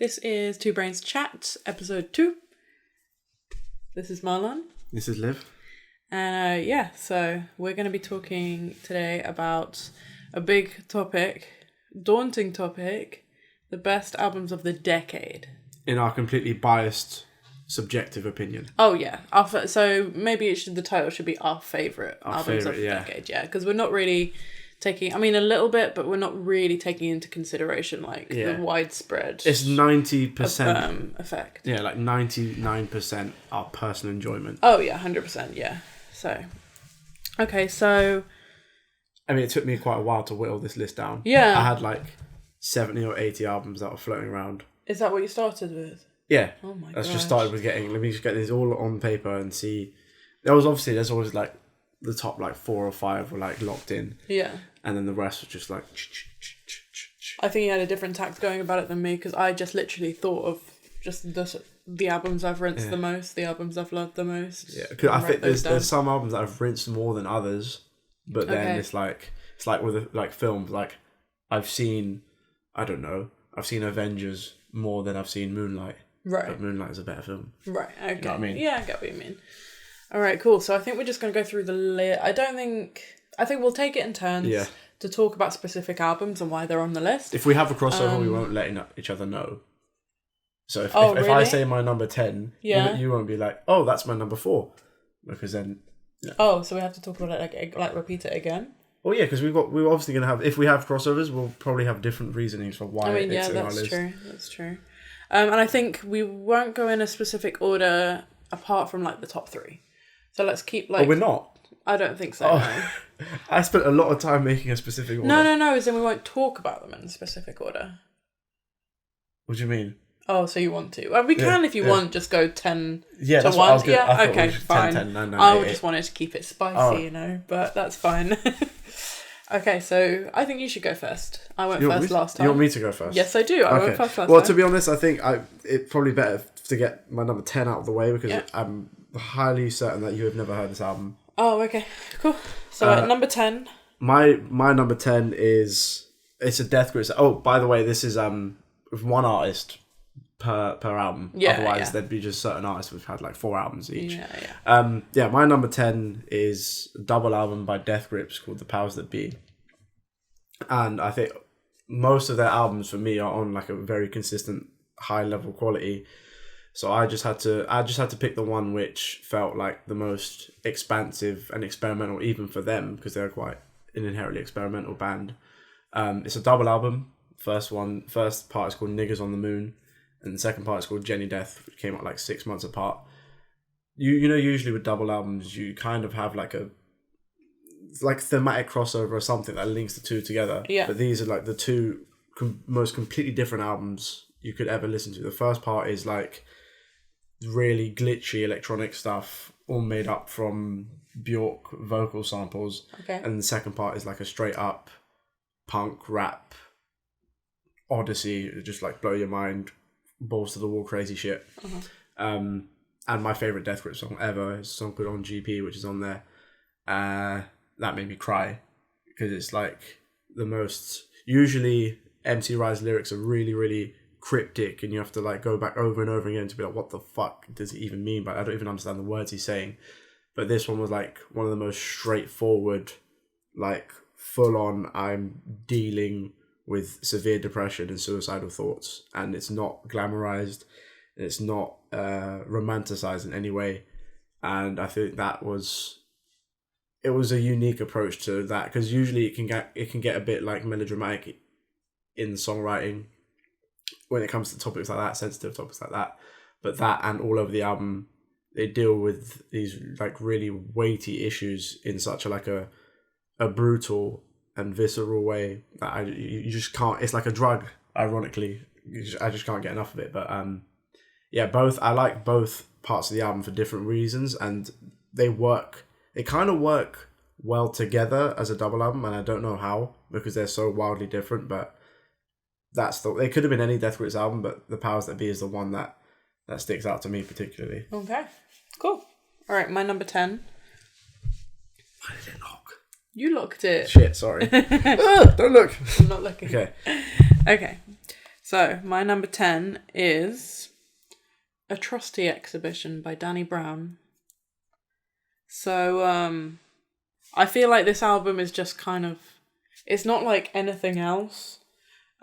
This is Brainz Chat, episode 2. This is Marlon. This is Liv. And so we're going to be talking today about a big topic, daunting topic, the best albums of the decade. In our completely biased, subjective opinion. Oh, yeah. So maybe the title should be our favourite albums of the decade, because we're not really taking, a little bit, but we're not really taking into consideration, the widespread... It's 90% effect. Yeah, 99% our personal enjoyment. Oh, yeah, 100%, yeah. So, okay, so... it took me quite a while to whittle this list down. Yeah. I had 70 or 80 albums that were floating around. Is that what you started with? Yeah. Oh my god. That's just started with let me just get these all on paper and see. There's always the top 4 or 5 were locked in. Yeah. And then the rest was just I think you had a different tact going about it than me, because I just literally thought of just the albums I've rinsed the most, the albums I've loved the most. Yeah, because I think there's some albums that I've rinsed more than others, but then it's like with films, I've seen, I don't know, I've seen Avengers more than I've seen Moonlight. Right. But Moonlight is a better film. Right, okay. You know what I mean? Yeah, I get what you mean. Alright, cool. So I think we're just going to go through the list. I think we'll take it in turns to talk about specific albums and why they're on the list. If we have a crossover, we won't let each other know. So if really? I say my number 10, you won't be like, oh, that's my number 4. Because then... Yeah. Oh, so we have to talk about it, repeat it again? Well, yeah, because we're obviously going to have... If we have crossovers, we'll probably have different reasonings for why it's in our list. That's true. And I think we won't go in a specific order apart from, the top 3. So let's keep, Oh, we're not? I don't think so, no. I spent a lot of time making a specific order. No, as in we won't talk about them in a specific order. What do you mean? Oh, so you want to? Well, we can if you want, just go 10 to that's 1. What I was gonna, yeah, I okay, fine. 10, 9, 9, I 8, just wanted to keep it spicy, but that's fine. Okay, so I think you should go first. I went first last time. You want me to go first? Yes, I do. I went first last time. Well, to be honest, I think it's probably better to get my number 10 out of the way, because I'm highly certain that you have never heard this album. Oh, okay. Cool. So at number 10. My number 10 it's a Death Grips. Oh, by the way, this is one artist per album. Yeah, Otherwise, there'd be just certain artists who've had 4 albums each. Yeah. My number 10 is a double album by Death Grips called The Powers That Be. And I think most of their albums for me are on a very consistent high level quality. So I just had to pick the one which felt like the most expansive and experimental, even for them, because they're quite an inherently experimental band. It's a double album. First part is called Niggas on the Moon, and the second part is called Jenny Death, which came out 6 months apart. You know, usually with double albums, you kind of have a thematic crossover or something that links the two together. Yeah. But these are the two most completely different albums you could ever listen to. The first part is really glitchy electronic stuff, all made up from Bjork vocal samples. Okay. And the second part is a straight up punk rap odyssey, just blow your mind, balls to the wall crazy shit. Uh-huh. And my favorite Death Grip song ever is a song called On GP, which is on there. That made me cry, because it's the most... Usually MC Rye's lyrics are really, really cryptic, and you have to go back over and over again to be what the fuck does he even mean? But I don't even understand the words he's saying. But this one was one of the most straightforward, full on, I'm dealing with severe depression and suicidal thoughts, and it's not glamorized, and it's not romanticized in any way. And I think it was a unique approach to that, because usually it can get a bit melodramatic in the songwriting when it comes to topics like that, sensitive topics like that. But that, and all over the album, they deal with these really weighty issues in such a brutal and visceral way that you just can't. It's like a drug, ironically. I just can't get enough of it. But I like both parts of the album for different reasons, and they kind of work well together as a double album, and I don't know how, because they're so wildly different. But they could have been any Death Grips album, but The Powers That Be is the one that sticks out to me particularly. Okay, cool. All right, my number 10. Why did it lock? You locked it. Shit, sorry. Don't look. I'm not looking. Okay. Okay. So, my number 10 is Atrocity Exhibition by Danny Brown. So, I feel like this album is just kind of... It's not like anything else.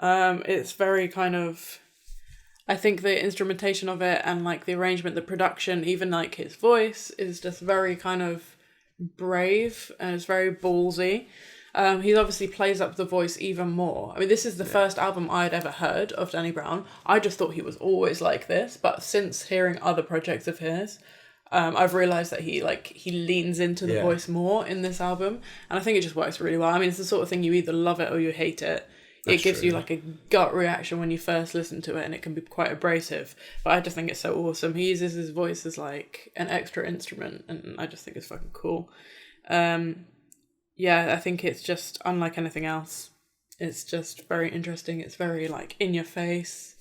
It's very kind of... I think the instrumentation of it and like the arrangement, the production, even like his voice is just very kind of brave and it's very ballsy. He obviously plays up the voice even more. I mean, this is the first album I'd ever heard of Danny Brown. I just thought he was always like this, but since hearing other projects of his, I've realised that he leans into the voice more in this album, and I think it just works really well. I mean, it's the sort of thing you either love it or you hate it. It gives you like a gut reaction when you first listen to it, and it can be quite abrasive. But I just think it's so awesome. He uses his voice as like an extra instrument, and I just think it's fucking cool. Yeah, I think it's just unlike anything else. It's just very interesting. It's very like in your face.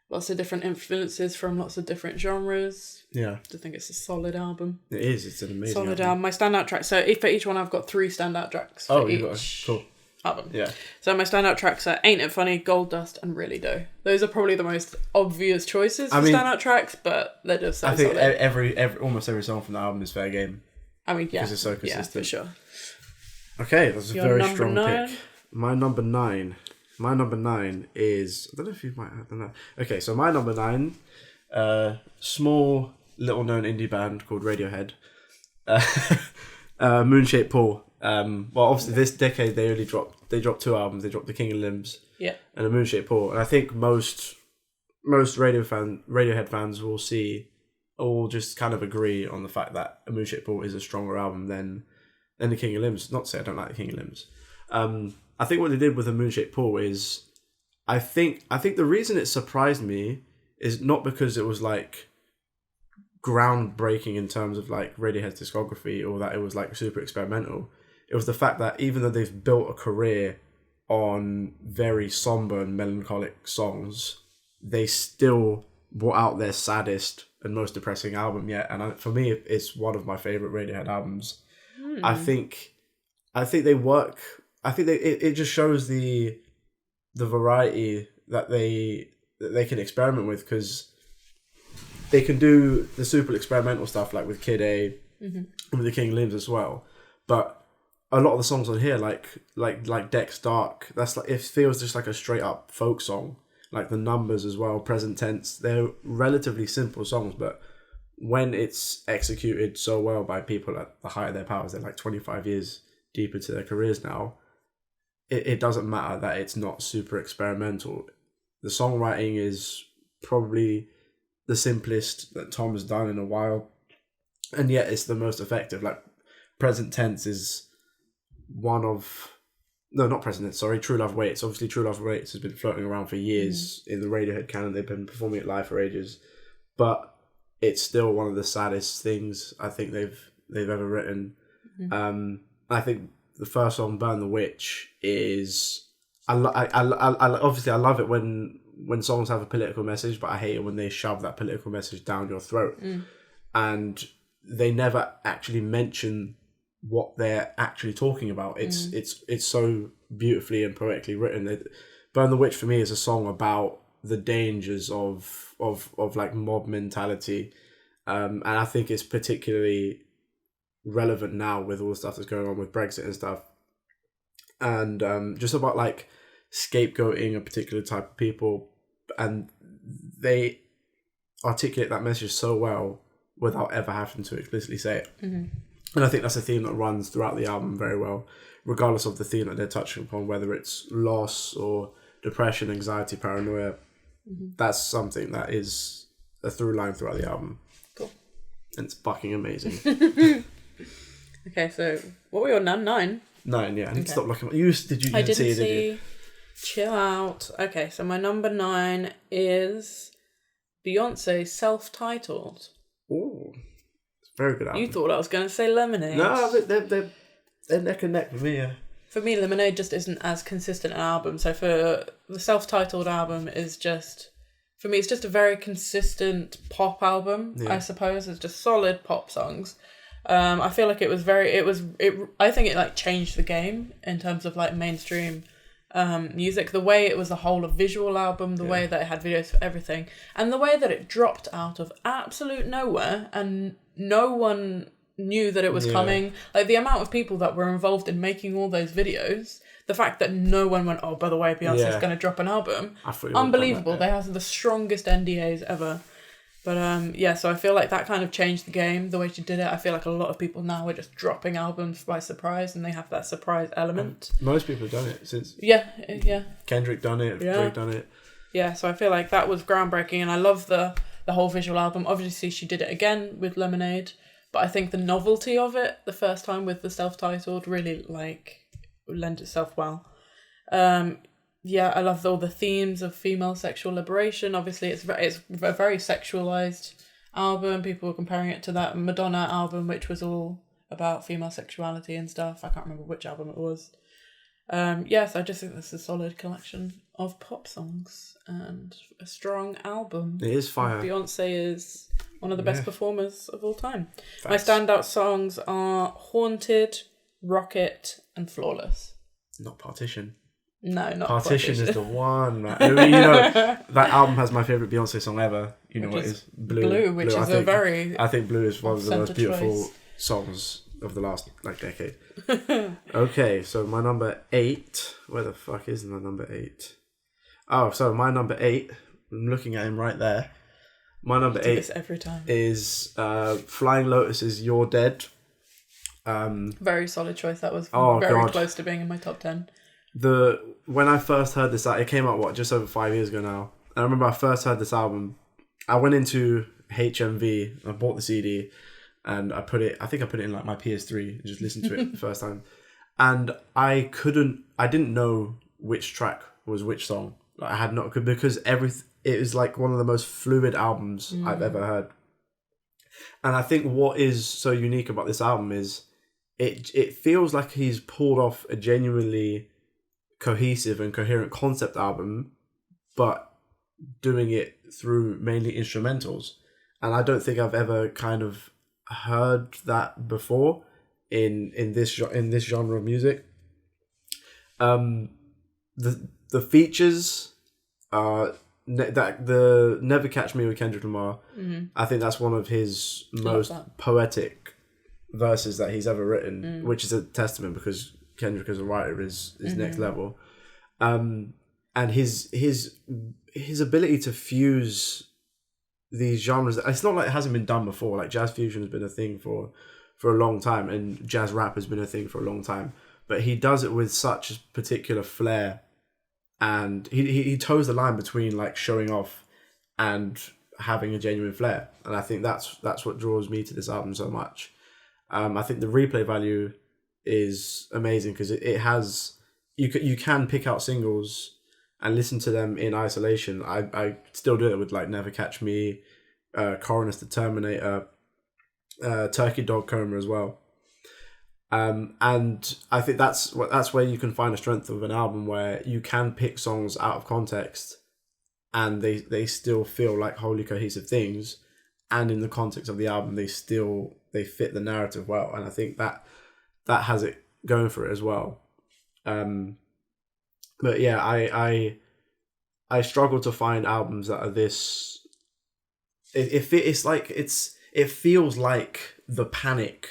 Lots of different influences from lots of different genres. Yeah. I think it's a solid album. It is. It's an amazing solid album. My standout track. So for each one, I've got 3 standout tracks. For each cool album. Yeah. So my standout tracks are Ain't It Funny, Gold Dust, and Really Dough. Those are probably the most obvious choices for standout tracks, but they're just so solid. I think almost every song from the album is fair game. I mean, yeah. Because it's so consistent. Yeah, for sure. Okay, that's a very strong 9? pick. My number 9 is... I don't know if you might have done that. Okay, so my number 9, small, little-known indie band called Radiohead. Moonshaped Pool. Well, obviously this decade they dropped 2 albums. They dropped The King of Limbs and A Moonshaped Pool. And I think most Radiohead fans will just kind of agree on the fact that A Moonshaped Pool is a stronger album than The King of Limbs. Not to say I don't like The King of Limbs. I think what they did with A Moonshaped Pool is I think the reason it surprised me is not because it was like groundbreaking in terms of like Radiohead's discography or that it was like super experimental. It was the fact that even though they've built a career on very somber and melancholic songs, they still brought out their saddest and most depressing album yet. And for me, it's one of my favorite Radiohead albums. I think they work. I think it just shows the variety that they can experiment with, because they can do the super experimental stuff like with Kid A and with The King of Limbs as well. But a lot of the songs on here, like Deck's Dark, that's like, it feels just like a straight up folk song. Like The Numbers as well, Present Tense, they're relatively simple songs, but when it's executed so well by people at the height of their powers, they're like 25 years deep into their careers now, it doesn't matter that it's not super experimental. The songwriting is probably the simplest that Tom has done in a while, and yet it's the most effective. Like Present Tense is one of... No, not Present Tense, sorry, True Love Waits. Obviously True Love Waits has been floating around for years in the Radiohead canon. They've been performing it live for ages. But it's still one of the saddest things I think they've ever written. I think the first song, Burn the Witch, is... obviously I love it when songs have a political message, but I hate it when they shove that political message down your throat. And they never actually mention what they're actually talking about. It's so beautifully and poetically written. Burn the Witch for me is a song about the dangers of like mob mentality, and I think it's particularly relevant now with all the stuff that's going on with Brexit and stuff, and just about like scapegoating a particular type of people, and they articulate that message so well without ever having to explicitly say it. And I think that's a theme that runs throughout the album very well, regardless of the theme that they're touching upon, whether it's loss or depression, anxiety, paranoia. That's something that is a through line throughout the album. Cool. And it's fucking amazing. Okay, so what were your 9? 9, yeah. I need to stop looking at you. I didn't see. Did you? Chill out. Okay, so my number 9 is Beyonce, Self-Titled. Ooh. Very good album. You thought I was going to say Lemonade. No, they're neck and neck for me, yeah. For me, Lemonade just isn't as consistent an album. So for the Self-Titled album is just... For me, it's just a very consistent pop album, I suppose. It's just solid pop songs. I feel like I think it like changed the game in terms of like mainstream music, the way it was a whole of visual album, the way that it had videos for everything, and the way that it dropped out of absolute nowhere and no one knew that it was coming. Like the amount of people that were involved in making all those videos, the fact that no one went, oh, by the way, Beyonce's going to drop an album, unbelievable. They have the strongest NDAs ever. But so I feel like that kind of changed the game, the way she did it. I feel like a lot of people now are just dropping albums by surprise, and they have that surprise element. Most people have done it since. Yeah. Kendrick done it, Drake done it. Yeah, so I feel like that was groundbreaking, and I love the whole visual album. Obviously, she did it again with Lemonade, but I think the novelty of it, the first time with the self-titled, really lent itself well. I love all the themes of female sexual liberation. Obviously, it's a very sexualized album. People were comparing it to that Madonna album, which was all about female sexuality and stuff. I can't remember which album it was. So I just think this is a solid collection of pop songs and a strong album. It is fire. Beyonce is one of the best performers of all time. Facts. My standout songs are Haunted, Rocket, and Flawless. Not Partition. No, not Partition is the one. Right? That album has my favourite Beyonce song ever. You know what it is? Blue. Which is I think Blue is one of the most beautiful songs of the last decade. Okay, so my number 8. Where the fuck is my number 8? Oh, so my number 8. I'm looking at him right there. My number 8 this every time. Is Flying Lotus's "You're Dead." Very solid choice. That was very close to being in my top 10. When I first heard this, it came out just over 5 years ago now. I remember I first heard this album. I went into HMV. I bought the CD, and I think I put it in like my PS3 and just listened to it the first time. And I didn't know which track was which song. Like I had not, because it was like one of the most fluid albums I've ever heard. And I think what is so unique about this album is it feels like he's pulled off a genuinely cohesive and coherent concept album, but doing it through mainly instrumentals. And I don't think I've ever kind of heard that before in this genre of music. The features are the Never Catch Me with Kendrick Lamar. I think that's one of his most poetic verses that he's ever written, which is a testament, because Kendrick as a writer is next level. And his ability to fuse these genres, it's not like it hasn't been done before. Like jazz fusion has been a thing for a long time, and jazz rap has been a thing for a long time, but he does it with such particular flair, and he toes the line between like showing off and having a genuine flair. And I think that's what draws me to this album so much. I think the replay value is amazing, because it has, you can pick out singles and listen to them in isolation. I still do it with like Never Catch Me, Coronus the Terminator, Turkey Dog Coma as well. And I think that's where you can find the strength of an album, where you can pick songs out of context and they still feel like wholly cohesive things, and in the context of the album they fit the narrative well. And I think that has it going for it as well. But yeah, I struggle to find albums that are this. It feels like the panic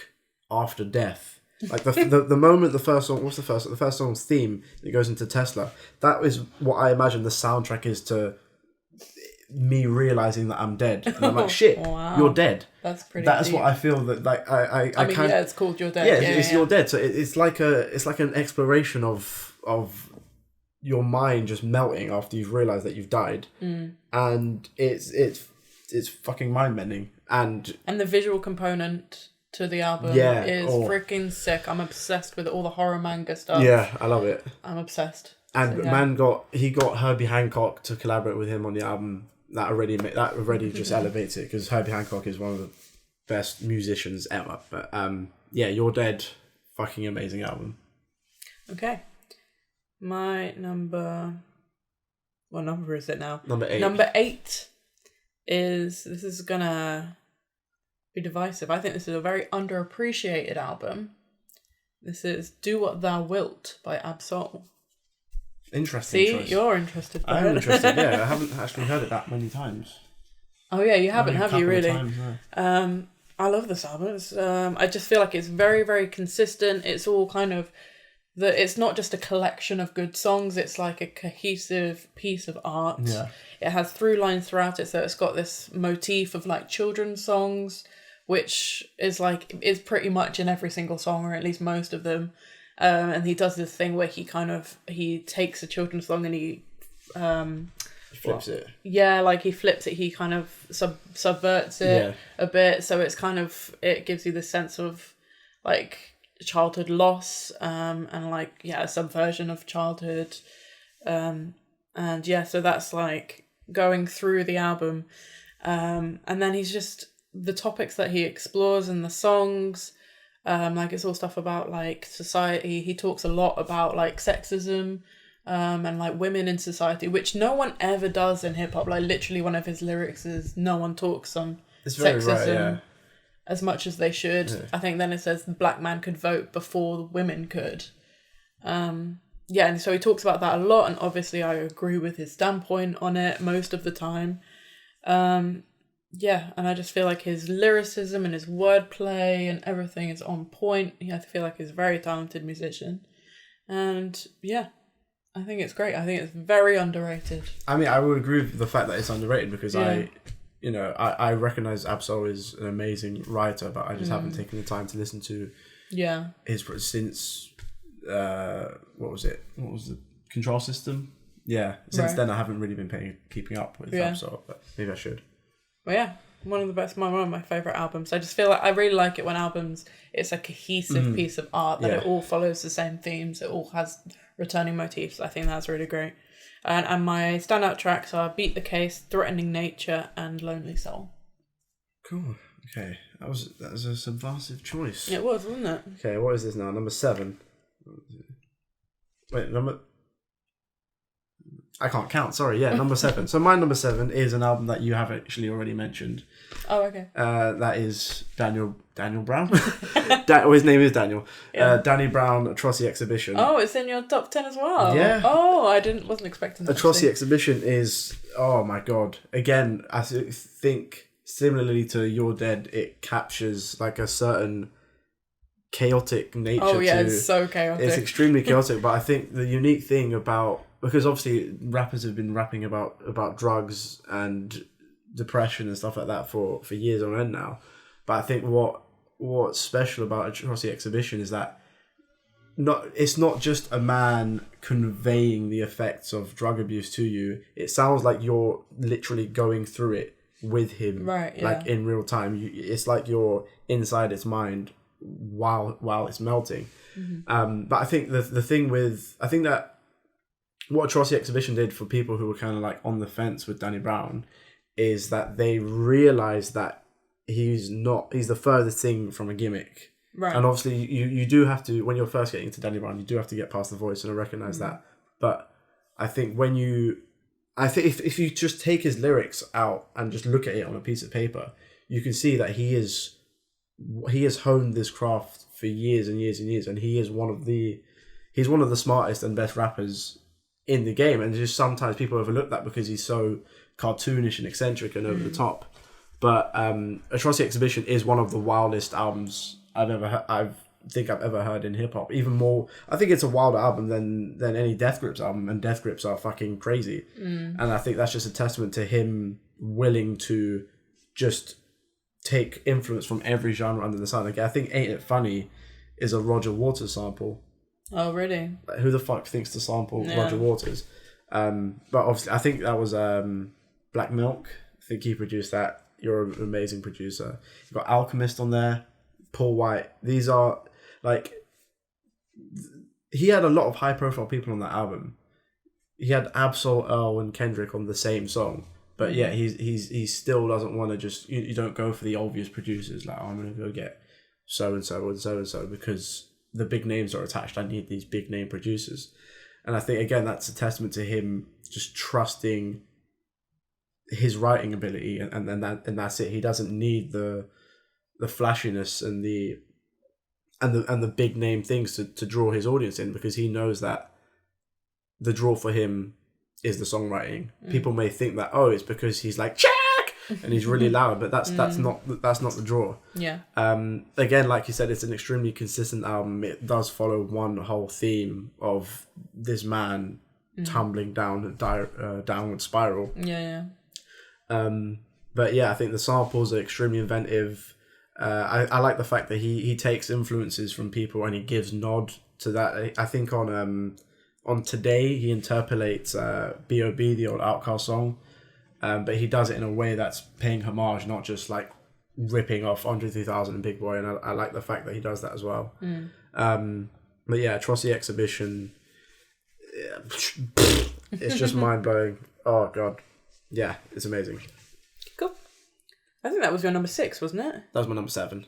after death. Like the moment the first song, the first song's theme, it goes into Tesla. That is what I imagine the soundtrack is to me realizing that I'm dead. And I'm like, shit, wow. You're dead. That's pretty. That is deep. what I feel that like I mean, it's called You're Dead. Yeah, it's You're Dead. So it's like an exploration of your mind just melting after you've realized that you've died, and it's fucking mind bending. And the visual component to the album is freaking sick. I'm obsessed with all the horror manga stuff. Yeah, I love it. I'm obsessed. And so, he got Herbie Hancock to collaborate with him on the album. That already just elevates it, because Herbie Hancock is one of the best musicians ever. But You're Dead, fucking amazing album. Okay. My number... What number is it now? Number 8. Number 8 is... This is gonna be divisive. I think this is a very underappreciated album. This is Do What Thou Wilt by Absol. Interesting See, choice. you're interested. I am interested. Yeah, I haven't actually heard it that many times. Oh yeah, you haven't, have you? Really? Times, no. I love this album. I just feel like it's very, very consistent. It's all kind of it's not just a collection of good songs. It's like a cohesive piece of art. Yeah. It has through lines throughout it. So it's got this motif of like children's songs, which is pretty much in every single song, or at least most of them. And he does this thing where he takes a children's song and he flips it. Yeah, like he flips it. He kind of subverts it a bit. So it's it gives you the sense of like childhood loss, and like a subversion of childhood, and so that's like going through the album, and then he's just the topics that he explores in the songs. Like it's all stuff about like society. He talks a lot about like sexism, and like women in society, which no one ever does in hip hop. Like literally one of his lyrics is no one talks on sexism as much as they should. Yeah. I think then it says the black man could vote before the women could. And so he talks about that a lot, and obviously I agree with his standpoint on it most of the time. And I just feel like his lyricism and his wordplay and everything is on point. I feel like he's a very talented musician. And I think it's great. I think it's very underrated. I mean, I would agree with the fact that it's underrated because I recognize Absol is an amazing writer, but I just haven't taken the time to listen to his since what was it? What was the Control System? Yeah, since then I haven't really been keeping up with Absol, but maybe I should. Well, one of my favourite albums. I just feel like I really like it when it's a cohesive piece of art, that it all follows the same themes, it all has returning motifs. I think that's really great. And my standout tracks are Beat the Case, Threatening Nature, and Lonely Soul. Cool. Okay. That was a subversive choice. It was, wasn't it? Okay, what is this now? Number 7. Wait, I can't count, sorry. Yeah, number 7. So my number 7 is an album that you have actually already mentioned. Oh, okay. That is Daniel Brown. His name is Daniel. Yeah. Danny Brown, Atrocity Exhibition. Oh, it's in your top 10 as well. Yeah. Oh, I wasn't expecting that. Atrocity Exhibition is, oh my god. Again, I think similarly to You're Dead, it captures like a certain chaotic nature. Oh yeah, it's so chaotic. It's extremely chaotic, but I think the unique thing about, because obviously rappers have been rapping about drugs and depression and stuff like that for years on end now. But I think what's special about Atrocity Exhibition is that it's not just a man conveying the effects of drug abuse to you. It sounds like you're literally going through it with him, right? Yeah. Like in real time. It's like you're inside its mind while it's melting. Mm-hmm. But I think the thing that what Atrocity Exhibition did for people who were kind of like on the fence with Danny Brown is that they realized that he's the furthest thing from a gimmick. Right. And obviously you do have to, when you're first getting into Danny Brown, you do have to get past the voice, and I recognize that. But I think if you just take his lyrics out and just look at it on a piece of paper, you can see that he has honed this craft for years and years and years, and he's one of the smartest and best rappers in the game. And just sometimes people overlook that because he's so cartoonish and eccentric and over the top. But Atrocity Exhibition is one of the wildest albums I've ever heard in hip hop. Even more, I think it's a wilder album than any Death Grips album, and Death Grips are fucking crazy. And I think that's just a testament to him willing to just take influence from every genre under the sun. Like, I think Ain't It Funny is a Roger Waters sample. Oh, really? Like, who the fuck thinks to sample Roger Waters? But obviously, I think that was Black Milk. I think he produced that. You're an amazing producer. You've got Alchemist on there, Paul White. These are like, he had a lot of high profile people on that album. He had Absol, Earl, and Kendrick on the same song. But yeah, he still doesn't want to just, you don't go for the obvious producers like, oh, I'm going to go get so and so and so and so because the big names are attached. I need these big name producers. And I think, again, that's a testament to him just trusting his writing ability, and that's it. He doesn't need the flashiness and the big name things to draw his audience in, because he knows that the draw for him is the songwriting. People may think that, oh, it's because he's like check and he's really loud, but that's not the draw. Yeah. Again, like you said, it's an extremely consistent album. It does follow one whole theme of this man tumbling down a downward spiral. Yeah. But yeah, I think the samples are extremely inventive. I like the fact that he takes influences from people and he gives nod to that. I think on Today he interpolates B.O.B., the old Outkast song, but he does it in a way that's paying homage, not just like ripping off Andre 3000 and Big Boy, and I like the fact that he does that as well. But yeah, Atrocity Exhibition, it's just mind-blowing. Oh god, yeah, it's amazing. Cool. I think that was your number 6, wasn't it? That was my number 7.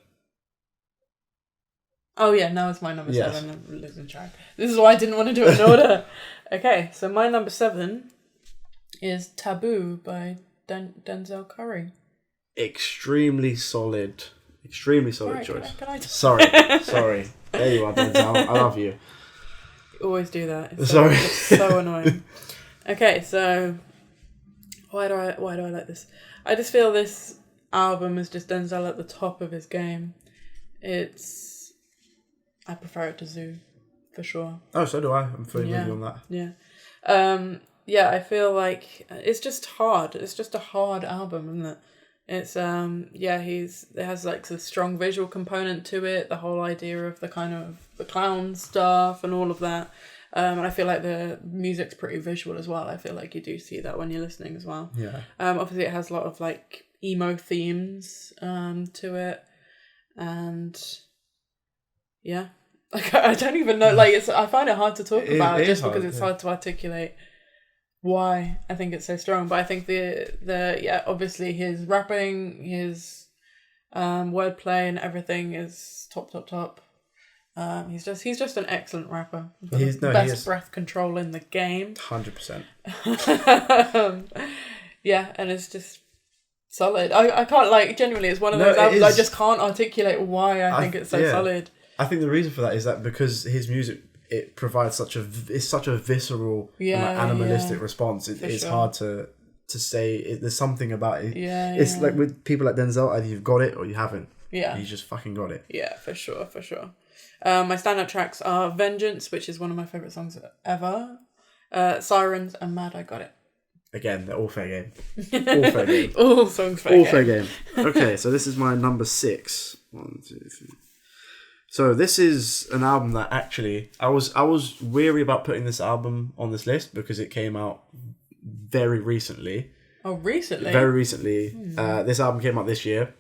Oh yeah, now it's my number 7. I'm losing track. This is why I didn't want to do it in order. Okay, so my number 7 is Taboo by Denzel Curry. Extremely solid Right, choice. Can I just... Sorry. There you are, Denzel. I love you. You always do that. It's Sorry. So annoying. Okay, so why do I like this? I just feel this album is just Denzel at the top of his game. I prefer it to Zoo, for sure. Oh, so do I. I'm fully with you on that. Yeah. Yeah, I feel like it's just hard. It's just a hard album, isn't it? It's it has like the strong visual component to it, the whole idea of the kind of the clown stuff and all of that. And I feel like the music's pretty visual as well. I feel like you do see that when you're listening as well. Yeah. Obviously it has a lot of like emo themes to it, and yeah, like I don't even know. Like I find it hard to talk about it just because it's hard to articulate why I think it's so strong. But I think the obviously his rapping, his wordplay and everything is top. He's just an excellent rapper. He's the best breath control in the game. 100%. Yeah, and it's just solid. I can't, like, genuinely, it's one of those albums I just can't articulate why I think it's so solid. I think the reason for that is that because his music, it provides such a visceral animalistic response. It's hard to say. There's something about it. It's like with people like Denzel, either you've got it or you haven't. Yeah. You just fucking got it. Yeah, for sure. My stand-up tracks are Vengeance, which is one of my favourite songs ever, Sirens, and Mad I Got It. Again, they're all fair game. All fair game. All songs fair game. All fair game. Okay, so this is my number 6. 1, 2, 3. So this is an album that actually I was weary about putting this album on this list because it came out very recently. Oh, recently? Very recently. This album came out this year,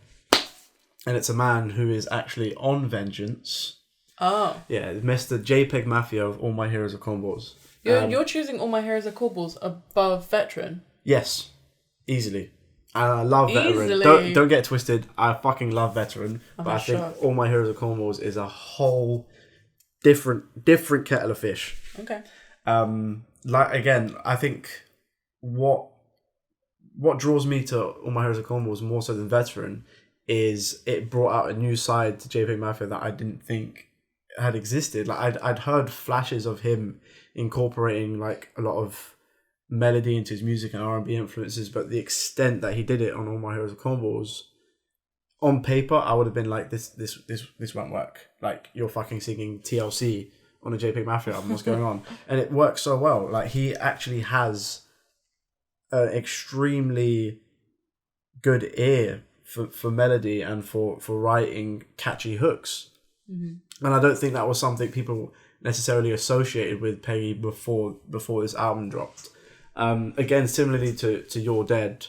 and it's a man who is actually on Vengeance. Oh. Yeah, Mr. JPEG Mafia of All My Heroes Are Cornballs. You're choosing All My Heroes Are Cornballs above Veteran? Yes, easily. And I love Veteran. Don't get it twisted. I fucking love Veteran, but I think All My Heroes Are Cornballs is a whole different kettle of fish. Okay. Like again, I think what draws me to All My Heroes Are Cornballs more so than Veteran is it brought out a new side to JPEG Mafia that I didn't think had existed. Like I'd heard flashes of him incorporating like a lot of melody into his music and R&B influences, but the extent that he did it on All My Heroes Are Cornballs, on paper I would have been like this won't work. Like you're fucking singing TLC on a JPEG Mafia album. What's going on? And it works so well. Like he actually has an extremely good ear for melody and for writing catchy hooks. Mm-hmm. And I don't think that was something people necessarily associated with Peggy before this album dropped. Again, similarly to You're Dead,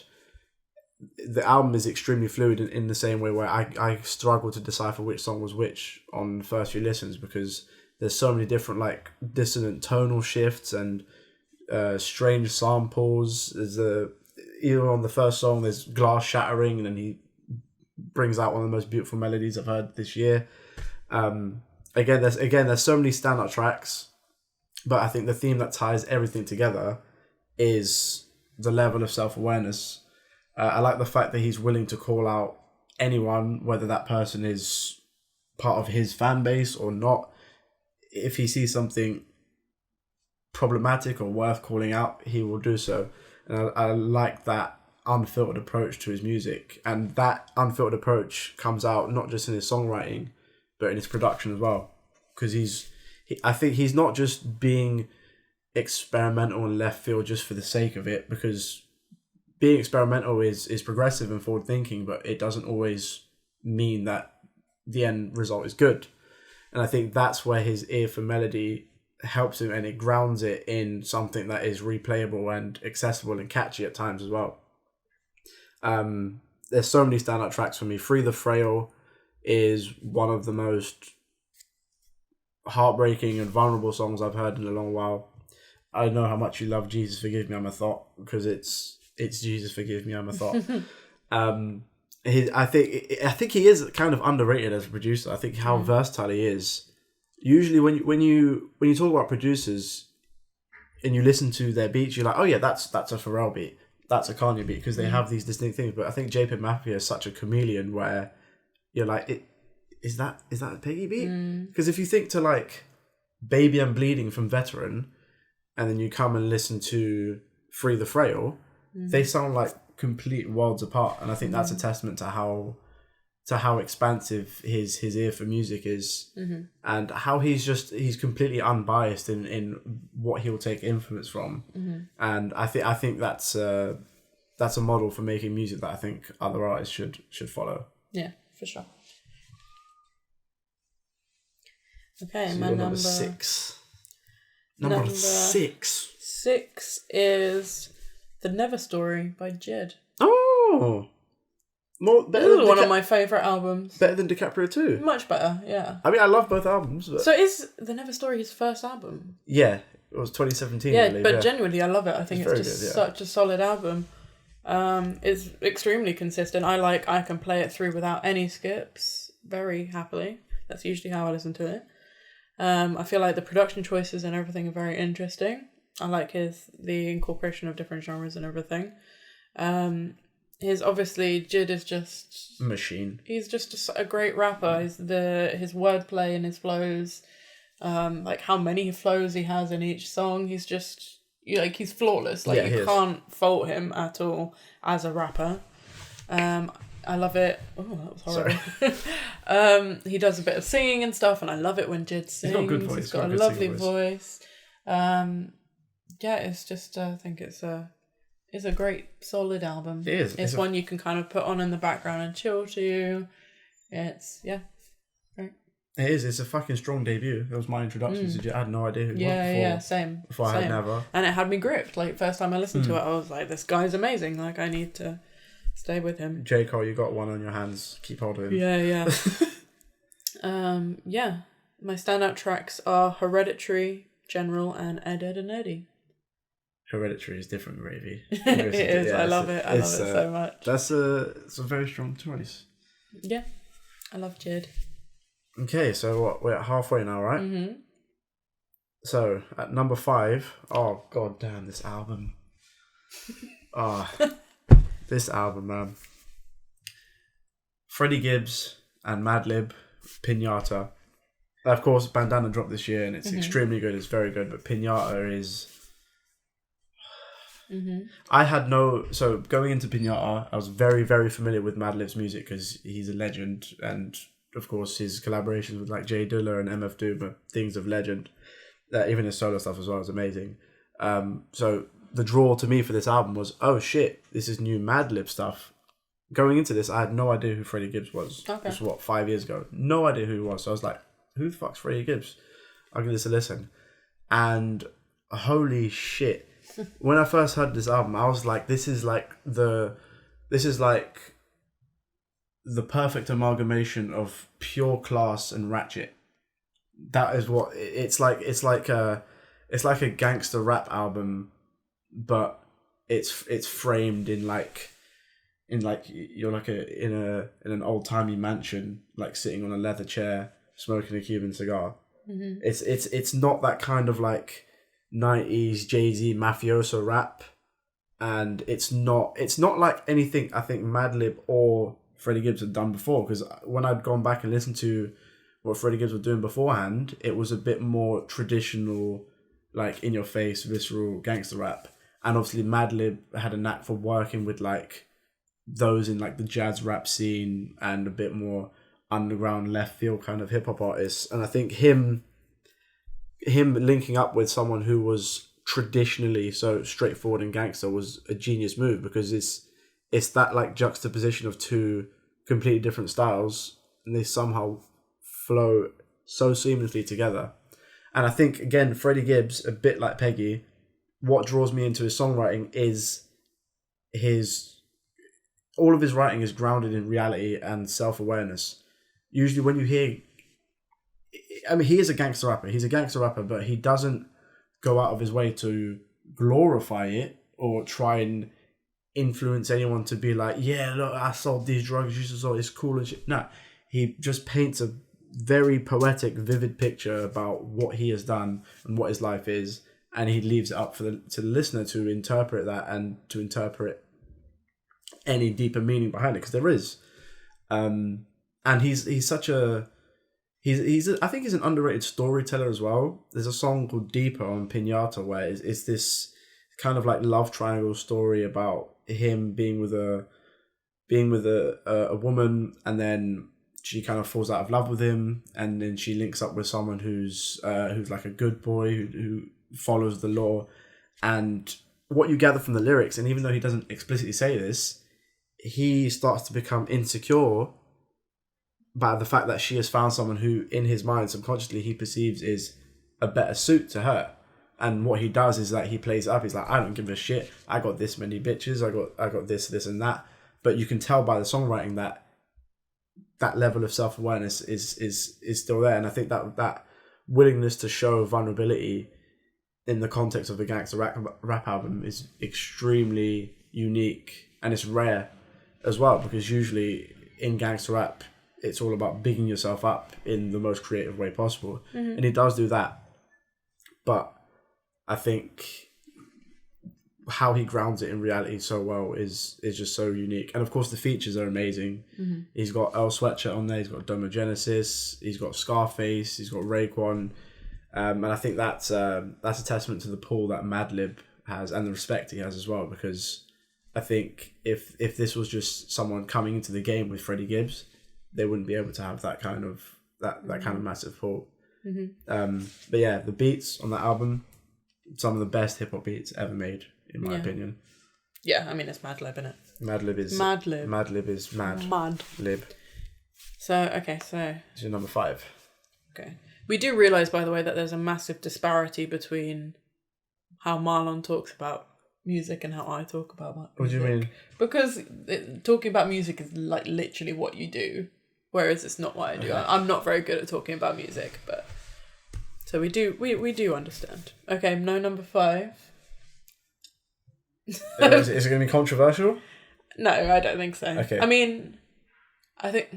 the album is extremely fluid in the same way where I struggle to decipher which song was which on the first few listens because there's so many different like dissonant tonal shifts and strange samples. There's even on the first song there's glass shattering and then he brings out one of the most beautiful melodies I've heard this year. There's so many standout tracks, but I think the theme that ties everything together is the level of self-awareness. I like the fact that he's willing to call out anyone, whether that person is part of his fan base or not. If he sees something problematic or worth calling out, he will do so. And I like that unfiltered approach to his music, and that unfiltered approach comes out not just in his songwriting but in his production as well, because I think he's not just being experimental and left field just for the sake of it, because being experimental is progressive and forward thinking, but it doesn't always mean that the end result is good. And I think that's where his ear for melody helps him, and it grounds it in something that is replayable and accessible and catchy at times as well. There's so many standout tracks for me. Free the Frail is one of the most heartbreaking and vulnerable songs I've heard in a long while. I know how much you love Jesus Forgive Me, I'm a Thought, because it's Jesus Forgive Me, I'm a Thought. I think he is kind of underrated as a producer. I think how versatile he is. Usually when you talk about producers and you listen to their beats, you're like, oh yeah, that's a Pharrell beat, that's a Kanye beat, because they have these distinct things. But I think JPEG Mafia is such a chameleon where you're like, is that a Peggy beat? Because if you think to like Baby I'm Bleeding from Veteran, and then you come and listen to Free the Frail, they sound like complete worlds apart. And I think that's a testament to how expansive his ear for music is, and how he's completely unbiased in what he'll take influence from. And I think that's a model for making music that I think other artists should follow. Yeah, for sure. Okay, So my number 6. Number 6. 6 is The Never Story by Jid. Oh, This is one of my favourite albums. Better than DiCaprio 2? Much better, yeah. I mean, I love both albums. But... So is The Never Story his first album? Yeah, it was 2017. Yeah, I believe, but genuinely, I love it. I think it's just good, yeah. such a solid album. It's extremely consistent. I can play it through without any skips very happily. That's usually how I listen to it. I feel like the production choices and everything are very interesting. I like the incorporation of different genres and everything. Jid is just machine. He's just a great rapper. His wordplay and his flows, like how many flows he has in each song. He's just he's flawless. Like you can't fault him at all as a rapper. I love it. Oh, that was horrible. He does a bit of singing and stuff, and I love it when Jid sings. He's got a good voice. He's got a lovely voice. It's just I think it's a great solid album. It is. It's one you can kind of put on in the background and chill to. It's great. It is. It's a fucking strong debut. It was my introduction to Jid. I had no idea who he was before. Yeah, same. Before I had never. And it had me gripped. Like first time I listened to it, I was like, this guy's amazing. Like I need to stay with him. J. Cole, you got one on your hands. Keep hold of him. Yeah. My standout tracks are Hereditary, General, and Ed, Ed and Eddie. Hereditary is different gravy. It is. I love it. I love it so much. It's a very strong choice. Yeah. I love Jid. Okay, so what? We're at halfway now, right? Mm-hmm. So, at number 5, oh god damn, this album. This album, man. Freddie Gibbs and Madlib, Piñata. Of course, Bandana dropped this year and it's extremely good. It's very good, but Piñata is... So going into Piñata, I was very, very familiar with Madlib's music because he's a legend, and of course his collaborations with like Jay Dilla and MF Doom are things of legend. Even his solo stuff as well is amazing. So the draw to me for this album was, oh shit, this is new Madlib stuff. Going into this, I had no idea who Freddie Gibbs was. Okay. This was 5 years ago. No idea who he was. So I was like, who the fuck's Freddie Gibbs? I'll give this a listen. And holy shit. When I first heard this album, I was like, this is like the perfect amalgamation of pure class and ratchet. That is what it's like. It's like a gangster rap album, but it's framed in you're like in an old timey mansion, like sitting on a leather chair, smoking a Cuban cigar. Mm-hmm. It's not that kind of like 90s Jay-Z mafioso rap, and it's not like anything I think Madlib or Freddie Gibbs had done before, because when I'd gone back and listened to what Freddie Gibbs was doing beforehand, it was a bit more traditional, like in your face, visceral gangster rap. And obviously Madlib had a knack for working with like those in like the jazz rap scene and a bit more underground left field kind of hip hop artists. And I think him linking up with someone who was traditionally so straightforward and gangster was a genius move, because it's that like juxtaposition of two completely different styles, and they somehow flow so seamlessly together. And I think, again, Freddie Gibbs, a bit like Peggy, what draws me into his songwriting is all of his writing is grounded in reality and self-awareness. Usually when you hear, I mean, he is a gangster rapper. He's a gangster rapper, but he doesn't go out of his way to glorify it or try and influence anyone to be like, yeah, look, I sold these drugs, you should sell, it's cool and shit. No, he just paints a very poetic, vivid picture about what he has done and what his life is, and he leaves it up to the listener to interpret that and to interpret any deeper meaning behind it, because there is. And he's such a I think he's an underrated storyteller as well. There's a song called Deeper on Piñata where it's this kind of like love triangle story about him being with a woman, and then she kind of falls out of love with him, and then she links up with someone who's like a good boy who follows the law. And what you gather from the lyrics, and even though he doesn't explicitly say this, he starts to become insecure by the fact that she has found someone who, in his mind, subconsciously, he perceives is a better suit to her. And what he does is that he plays it up. He's like, I don't give a shit. I got this many bitches. I got this and that. But you can tell by the songwriting that level of self-awareness is still there. And I think that willingness to show vulnerability in the context of a gangster rap album is extremely unique, and it's rare as well, because usually in gangster rap it's all about bigging yourself up in the most creative way possible. And he does do that, but I think how he grounds it in reality so well is just so unique. And of course the features are amazing. He's got Earl Sweatshirt on there, he's got Domo Genesis, he's got Scarface, he's got Raekwon. And I think that's a testament to the pull that Madlib has and the respect he has as well, because I think if this was just someone coming into the game with Freddie Gibbs, they wouldn't be able to have that kind of kind of massive pull. But yeah, the beats on that album, some of the best hip hop beats ever made, in my opinion. Yeah, I mean, it's Madlib, isn't it? Madlib is mad. Madlib. So It's your number 5. Okay. We do realise, by the way, that there's a massive disparity between how Marlon talks about music and how I talk about music. What do you mean? Because talking about music is like literally what you do, whereas it's not what I do. Okay. I'm not very good at talking about music, but so we do understand. Okay, no, number 5. Is it going to be controversial? No, I don't think so. Okay. I mean, I think.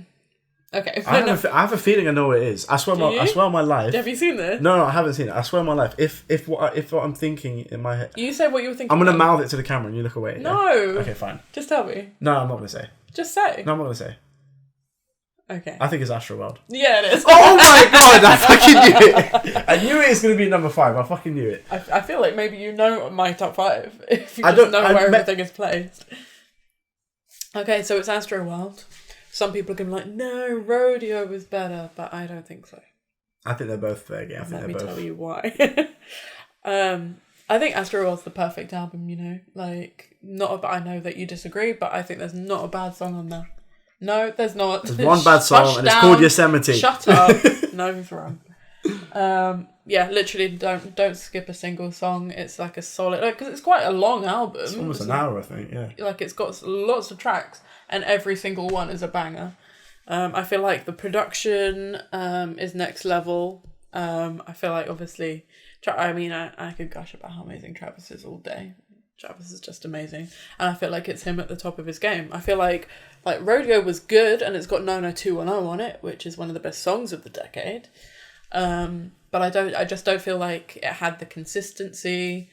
Okay. I have a feeling I know what it is. I swear on my life. Have you seen this? No, I haven't seen it. I swear on my life. If what I'm thinking in my head. You say what you were thinking. I'm gonna mouth it to the camera and you look away. No. Yeah? Okay, fine. Just tell me. No, I'm not gonna say. Just say. No, I'm not gonna say. Okay. I think it's Astroworld. Yeah, it is. Oh my god! I fucking knew it. I knew it was gonna be number 5. I fucking knew it. I feel like maybe you know my top 5 if you just know where everything is placed. Okay, so it's Astroworld. Some people can be like, no, Rodeo was better, but I don't think so. I think they're both fair game. Let me tell you why. I think Astroworld's the perfect album, you know? Like, I know that you disagree, but I think there's not a bad song on there. No, there's not. There's one bad song, and it's called Yosemite. Shut up. No, he's wrong. Yeah, literally don't skip a single song. It's like a solid, because it's quite a long album. It's almost an hour, I think, yeah. Like, it's got lots of tracks, and every single one is a banger. I feel like the production is next level. I feel like, obviously, I could gush about how amazing Travis is all day. Travis is just amazing. And I feel like it's him at the top of his game. I feel like Rodeo was good, and it's got No No 210 on it, which is one of the best songs of the decade. But I just don't feel like it had the consistency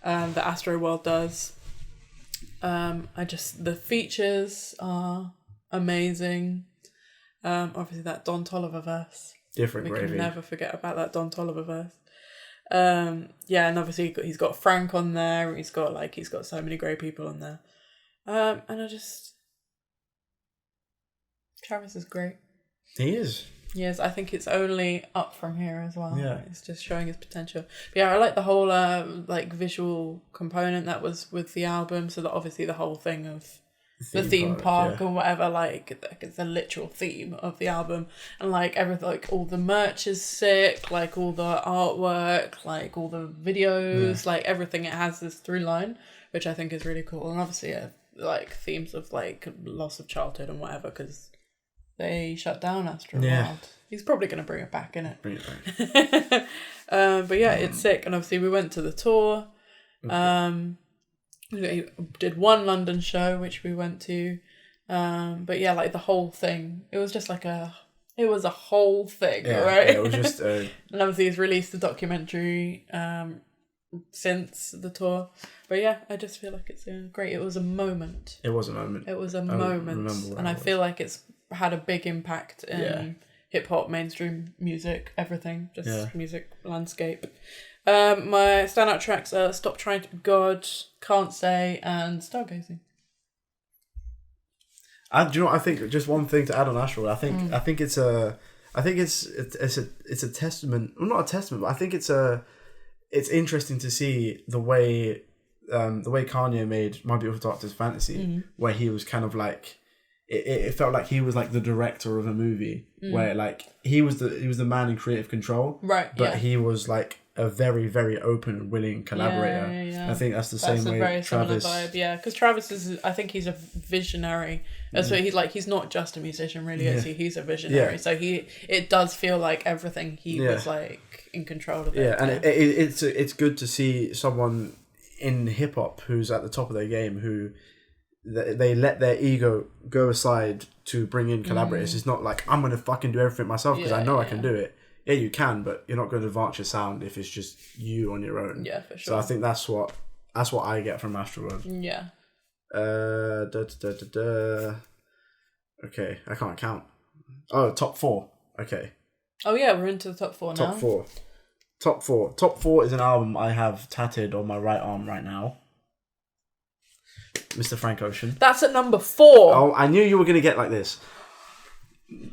that Astroworld does. The features are amazing. Obviously that Don Toliver verse. Different we gravy. We can never forget about that Don Toliver verse. Yeah, and obviously he's got Frank on there. He's got so many great people on there. And Travis is great. He is. Yes, I think it's only up from here as well. Yeah. It's just showing his potential. But yeah, I like the whole visual component that was with the album. So that obviously the whole thing of the theme park or whatever, like it's a literal theme of the album, and like everything, like all the merch is sick, like all the artwork, like all the videos, like everything. It has this through line, which I think is really cool, and obviously like themes of like loss of childhood and whatever, because they shut down Astroworld. Yeah. He's probably going to bring it back, innit? Bring it back. But yeah, it's sick. And obviously we went to the tour. Okay. We did one London show, which we went to. But yeah, like the whole thing. It was just like it was a whole thing, right? Yeah, it was just... and obviously he's released the documentary since the tour. But yeah, I just feel like it's great. It was a moment. It was a moment. It was a moment. And I feel like it's had a big impact in hip-hop, mainstream music, everything. Just music landscape. My standout tracks are Stop Trying to Be God, Can't Say, and Stargazing. Do you know what I think? Just one thing to add on Astroworld. I think it's a testament. Well, not a testament, but I think it's interesting to see the way Kanye made My Beautiful Dark Twisted Fantasy, where he was kind of like, it felt like he was like the director of a movie, where like he was the man in creative control, right? But he was like a very, very open and willing collaborator. Yeah. I think that's the same way very Travis. Vibe, yeah, because Travis I think he's a visionary. That's what he's not just a musician, really. Is he? He's a visionary. Yeah. So it does feel like everything he was like in control of it. Yeah, and it's good to see someone in hip hop who's at the top of their game, who they let their ego go aside to bring in collaborators. It's not like I'm gonna fucking do everything myself because I know I can do it. Yeah, you can, but you're not going to advance your sound if it's just you on your own. Yeah, for sure. So I think that's what I get from Astroworld. Yeah. Okay, I can't count. Oh, top 4. Okay. Oh yeah, we're into the top 4 now. Top 4. Top 4 is an album I have tatted on my right arm right now. Mr. Frank Ocean. That's at number 4. Oh, I knew you were going to get like this.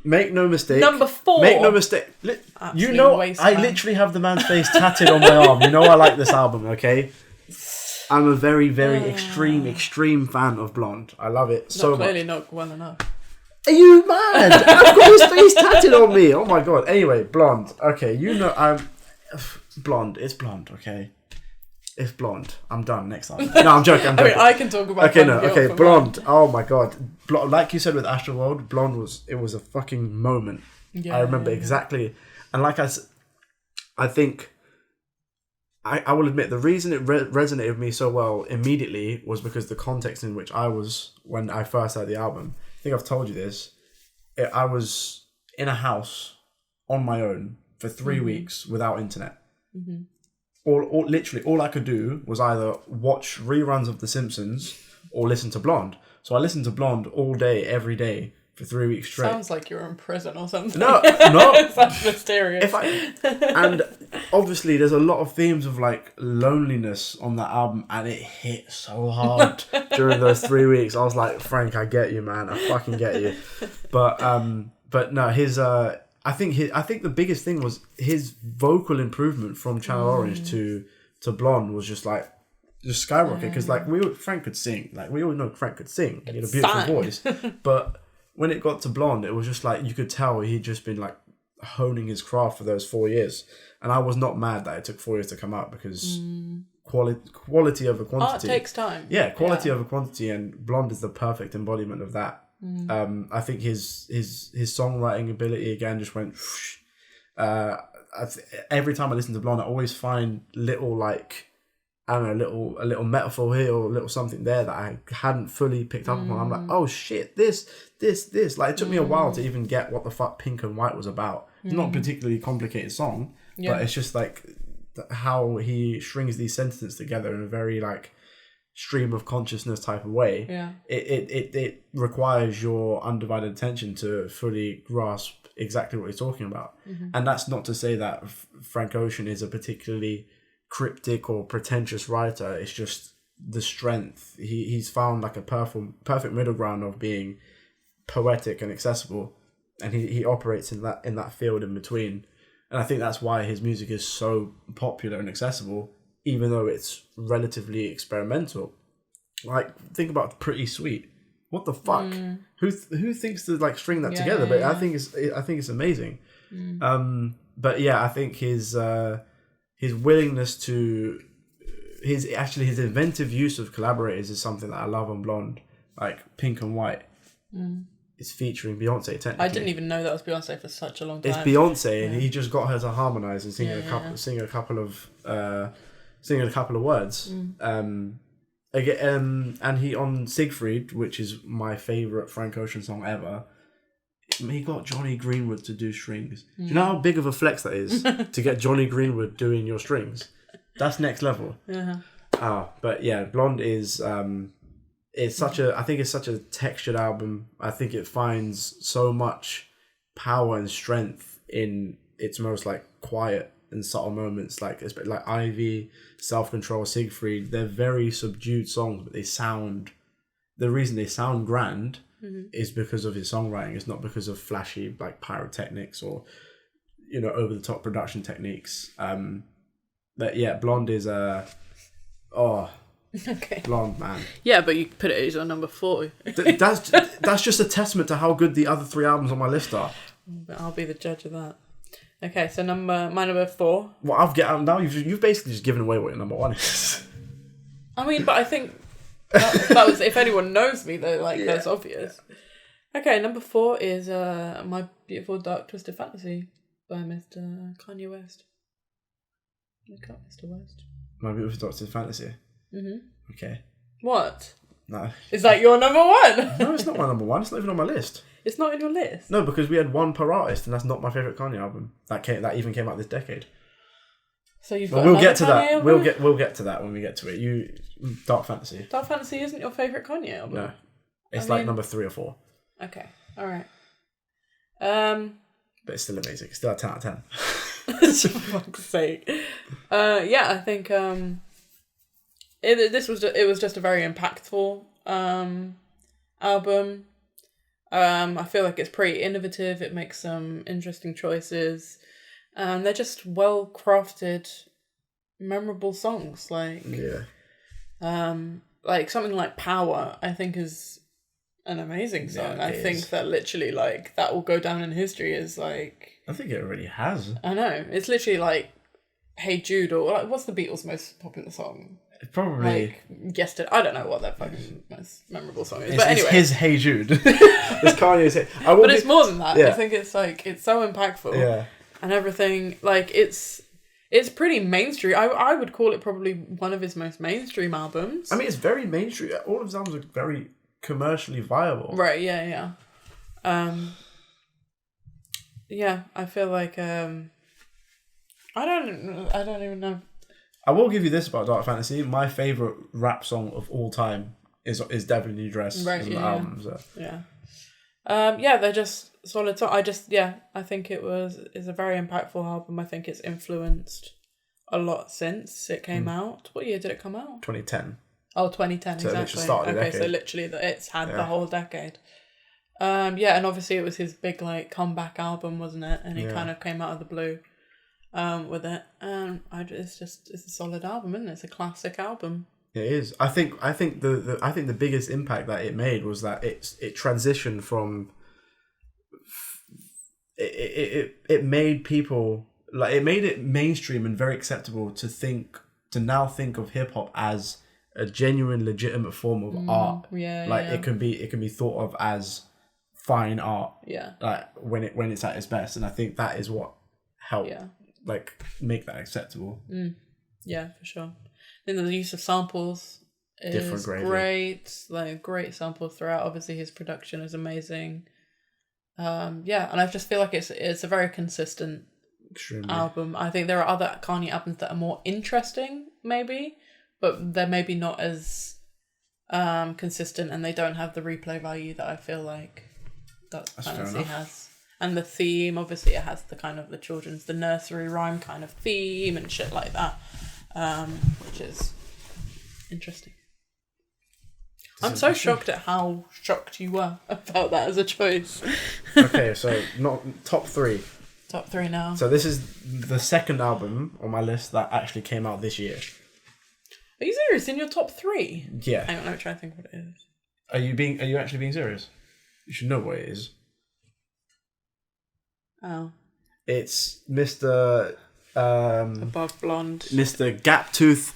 Make no mistake. Number 4. Make no mistake. You know, I literally have the man's face tatted on my arm. You know I like this album, okay? I'm a very, very extreme fan of Blond. I love it so much. Clearly not well enough. Are you mad? I've got his face tatted on me. Oh my god. Anyway, Blond. Okay, you know I'm... Blond. It's Blond, okay? It's Blond. I'm done next time. No, I'm joking. I mean, I can talk about... Blond. Oh my god. Like you said with Astroworld, Blond was a fucking moment. Yeah, I remember exactly. And like I think... I will admit, the reason it resonated with me so well immediately was because the context in which I was when I first heard the album. I think I've told you this. I was in a house on my own for 3 weeks without internet. Mm-hmm. Literally, all I could do was either watch reruns of The Simpsons or listen to Blond. So I listened to Blond all day, every day, for 3 weeks straight. Sounds like you're in prison or something. No. Sounds mysterious. And obviously, there's a lot of themes of like loneliness on that album, and it hit so hard during those 3 weeks. I was like, Frank, I get you, man. I fucking get you. But no, I think the biggest thing was his vocal improvement from Channel Orange to Blonde was just skyrocket, because Frank could sing. Like, we all know Frank could sing. He had a beautiful voice. But when it got to Blonde, it was just like you could tell he'd just been like honing his craft for those 4 years. And I was not mad that it took 4 years to come out, because quality over quantity. Art takes time. Yeah, quality over quantity, and Blonde is the perfect embodiment of that. I think his songwriting ability again just went. Every time I listen to Blonde, I always find little like, I don't know, a little metaphor here or a little something there that I hadn't fully picked up on. I'm like, oh shit, this. Like, it took me a while to even get what the fuck Pink and White was about. It's not a particularly complicated song, but it's just like how he strings these sentences together in a very like stream of consciousness type of way, it requires your undivided attention to fully grasp exactly what he's talking about. And that's not to say that Frank Ocean is a particularly cryptic or pretentious writer. It's just the strength. He's found like a perfect middle ground of being poetic and accessible, and he operates in that field in between. And I think that's why his music is so popular and accessible, even though it's relatively experimental. Like, think about Pretty Sweet. What the fuck? Who thinks to like string that together? But I think it's amazing. But yeah, I think his willingness to his inventive use of collaborators is something that I love on Blonde. Like Pink and White is featuring Beyonce. Technically, I didn't even know that was Beyonce for such a long time. It's Beyonce, and he just got her to harmonize and sing a couple of words. Again, and he on Siegfried, which is my favorite Frank Ocean song ever. He got Johnny Greenwood to do strings. Do you know how big of a flex that is to get Johnny Greenwood doing your strings? That's next level. But yeah, Blonde is it's such a textured album. I think it finds so much power and strength in its most like quiet and subtle moments, like Ivy, Self Control, Siegfried. They're very subdued songs, but the reason they sound grand is because of his songwriting. It's not because of flashy like pyrotechnics or over the top production techniques. But yeah, Blonde is Blonde, man. Yeah, but you put it as your number 4. That's just a testament to how good the other 3 albums on my list are. I'll be the judge of that. Okay, so my number 4. Well, now you've basically just given away what your number 1 is. I mean, but I think that was, if anyone knows me though, like that's obvious. Okay, number 4 is My Beautiful Dark Twisted Fantasy by Mr. Kanye West. Look up Mr. West. My Beautiful Dark Twisted Fantasy. Okay. What? No. Is that your number 1? No, it's not my number 1. It's not even on my list. It's not in your list? No, because we had one per artist, and that's not my favourite Kanye album. That even came out this decade. So you've got we'll get to Kanye that. album? We'll get to that when we get to it. Dark Fantasy. Dark Fantasy isn't your favourite Kanye album? No. It's like number 3 or 4. Okay. Alright. But it's still amazing. It's still a 10 out of 10. For fuck's sake. Yeah, I think it was just a very impactful album. I feel like it's pretty innovative. It makes some interesting choices. They're just well crafted, memorable songs. Like something like Power, I think is an amazing song. Yeah, I think that literally like that will go down in history as like. I think it already has. I know. It's literally like Hey Jude or like what's the Beatles' most popular song? Probably Yesterday. I don't know what their fucking most memorable song is. But anyway. It's his Hey Jude. It's Kanye's Hey. But it's more than that. Yeah. I think it's like it's so impactful. Yeah. And everything like it's pretty mainstream. I would call it probably one of his most mainstream albums. I mean, it's very mainstream. All of his albums are very commercially viable. Right, yeah. Yeah, I feel like I don't even know. I will give you this about Dark Fantasy. My favourite rap song of all time is definitely New Dress right, from the album. So. Yeah. They're just solid. I think it's a very impactful album. I think it's influenced a lot since it came out. What year did it come out? 2010. Oh, 2010, so exactly. So literally it's had the whole decade. And obviously it was his big like comeback album, wasn't it? And he kind of came out of the blue with it. It's a solid album, isn't it? It's a classic album. It is. I think the biggest impact that it made was that it transitioned from it made people like it made it mainstream and very acceptable to now think of hip hop as a genuine, legitimate form of art. It can be thought of as fine art. Yeah. Like when it's at its best, and I think that is what helped like make that acceptable. Yeah, for sure. I think the use of samples is great. Like great samples throughout. Obviously his production is amazing. And I just feel like it's a very consistent album. I think there are other Kanye albums that are more interesting, maybe, but they're maybe not as consistent, and they don't have the replay value that I feel like that fantasy has. And the theme, obviously, it has the kind of the nursery rhyme kind of theme and shit like that, which is interesting. I'm so shocked at how shocked you were about that as a choice. Okay, so not top 3. Top 3 now. So this is the second album on my list that actually came out this year. Are you serious? In your top 3? Yeah. Hang on, let me try to think what it is. Are you actually being serious? You should know what it is. Oh. It's Mr. Above Blonde. Mr. Gaptooth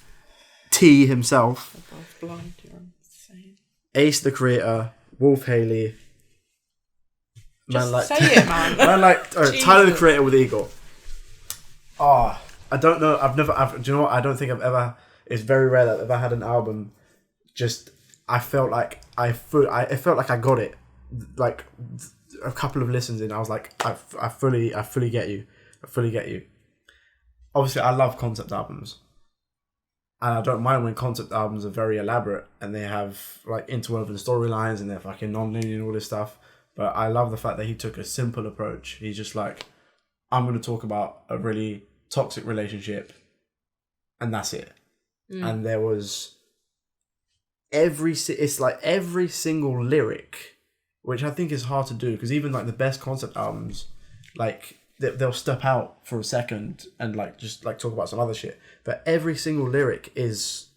T himself. Above Blonde, you're insane. Ace the Creator, Wolf Haley. Just say it, man. Tyler the Creator with IGOR. I don't know. Do you know what? I don't think I've ever. It's very rare that I've ever had an album. I felt like I got it. Like a couple of listens in, I was like, I fully get you. I fully get you. Obviously, I love concept albums. And I don't mind when concept albums are very elaborate and they have like interwoven storylines and they're fucking non-linear and all this stuff. But I love the fact that he took a simple approach. He's just like, I'm going to talk about a really toxic relationship and that's it. And there was every single lyric, which I think is hard to do because even like the best concept albums, like they'll step out for a second and like just like talk about some other shit. But every single lyric is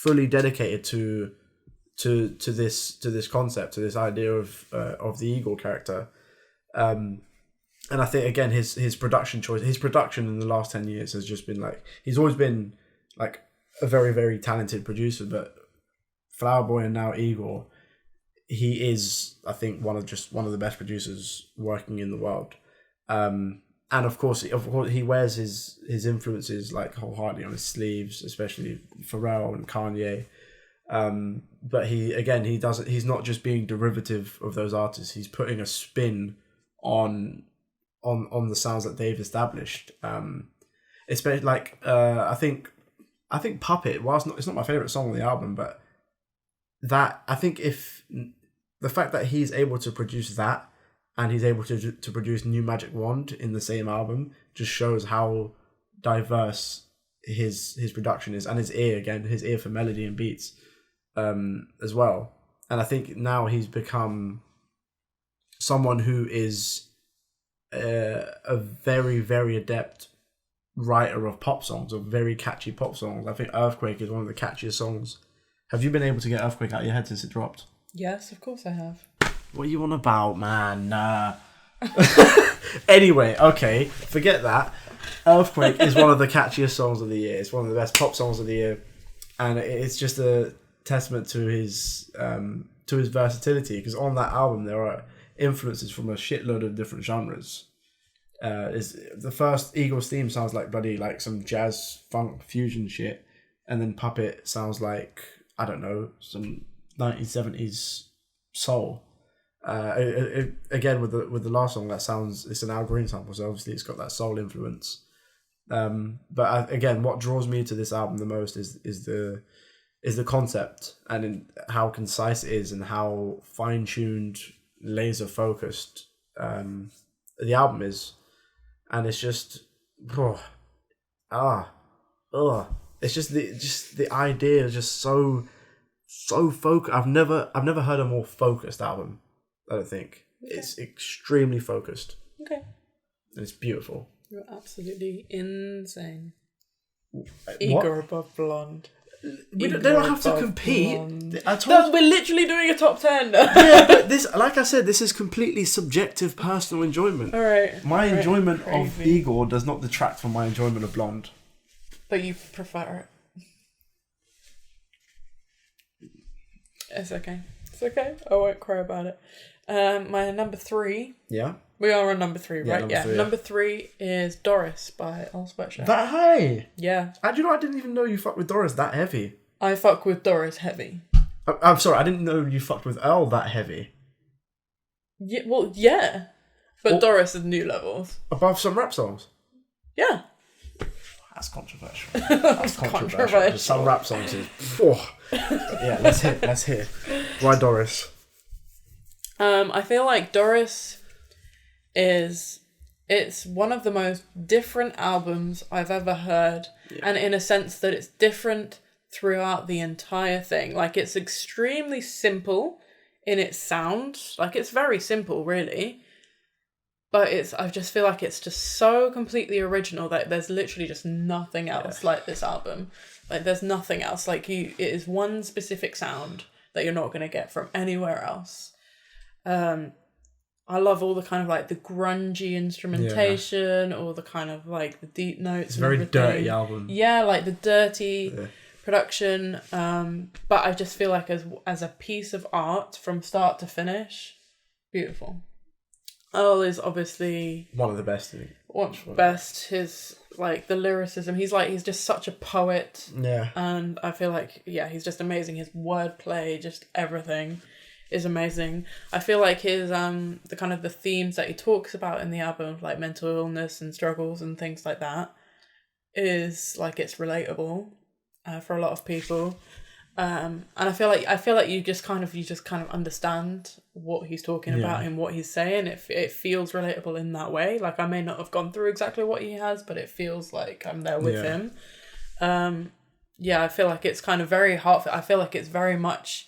fully dedicated to this concept, to this idea of the IGOR character. And I think again his production in the last 10 years has just been like, he's always been like a very, very talented producer, but Flower Boy and now IGOR, he is, I think, one of the best producers working in the world. And of course he wears his influences like wholeheartedly on his sleeves, especially Pharrell and Kanye. But he's not just being derivative of those artists. He's putting a spin on the sounds that they've established. Especially like I think Puppet, whilst it's not my favorite song on the album, but that I think if the fact that he's able to produce that and he's able to produce New Magic Wand in the same album just shows how diverse his production is, and his ear for melody and beats as well. And I think now he's become someone who is a very, very adept writer of pop songs, of very catchy pop songs. I think Earthquake is one of the catchiest songs. Have you been able to get Earthquake out of your head since it dropped? Yes, of course I have. What are you on about, man? Anyway, okay, forget that. Earthquake is one of the catchiest songs of the year. It's one of the best pop songs of the year, and it's just a testament to his versatility. Because on that album there are influences from a shitload of different genres. Is the first IGOR's theme sounds like bloody like some jazz funk fusion shit, and then Puppet sounds like, I don't know, some 1970s soul. Again with the last song, it's an Al Green sample, so obviously it's got that soul influence. But again, what draws me to this album the most is the concept and how concise it is and how fine-tuned, laser focused the album is. And it's just it's just the idea is just so focused. I've never heard a more focused album. I don't think. Okay. It's extremely focused. Okay. And it's beautiful. You're absolutely insane. IGOR above Blonde. They don't have to compete. We're literally doing a top 10. Yeah, but this, like I said, this is completely subjective personal enjoyment. Alright. My enjoyment of IGOR does not detract from my enjoyment of Blonde. But you prefer it. It's okay. It's okay. I won't cry about it. My number 3. Yeah. We are on number 3, right? Yeah. Number 3 is Doris by All Sweatshirt. That high? Yeah. Do you know, I didn't even know you fucked with Doris that heavy. I fuck with Doris heavy. I'm sorry, I didn't know you fucked with Earl that heavy. Yeah, well, yeah. But Doris is new levels. Above some rap songs? Yeah. That's controversial. That's controversial. Some rap songs is... Yeah, let's hear. Why Doris? I feel like Doris it's one of the most different albums I've ever heard, and in a sense that it's different throughout the entire thing. Like, it's extremely simple in its sound. Like, it's very simple, really. But I just feel like it's just so completely original that there's literally just nothing else like this album. Like, there's nothing else. Like, it is one specific sound that you're not going to get from anywhere else. I love all the kind of like the grungy instrumentation, or the kind of like the deep notes. It's a very dirty album. Yeah, like the dirty production. But I just feel like as a piece of art from start to finish, beautiful. Earl is obviously one of the best. Best. His like the lyricism. He's just such a poet. Yeah. And I feel like he's just amazing. His wordplay, just everything is amazing. I feel like his the kind of the themes that he talks about in the album, like mental illness and struggles and things like that, is like it's relatable for a lot of people. And I feel like you just kind of understand what he's talking about and what he's saying. It feels relatable in that way. Like, I may not have gone through exactly what he has, but it feels like I'm there with him. I feel like it's kind of very heartfelt. I feel like it's very much,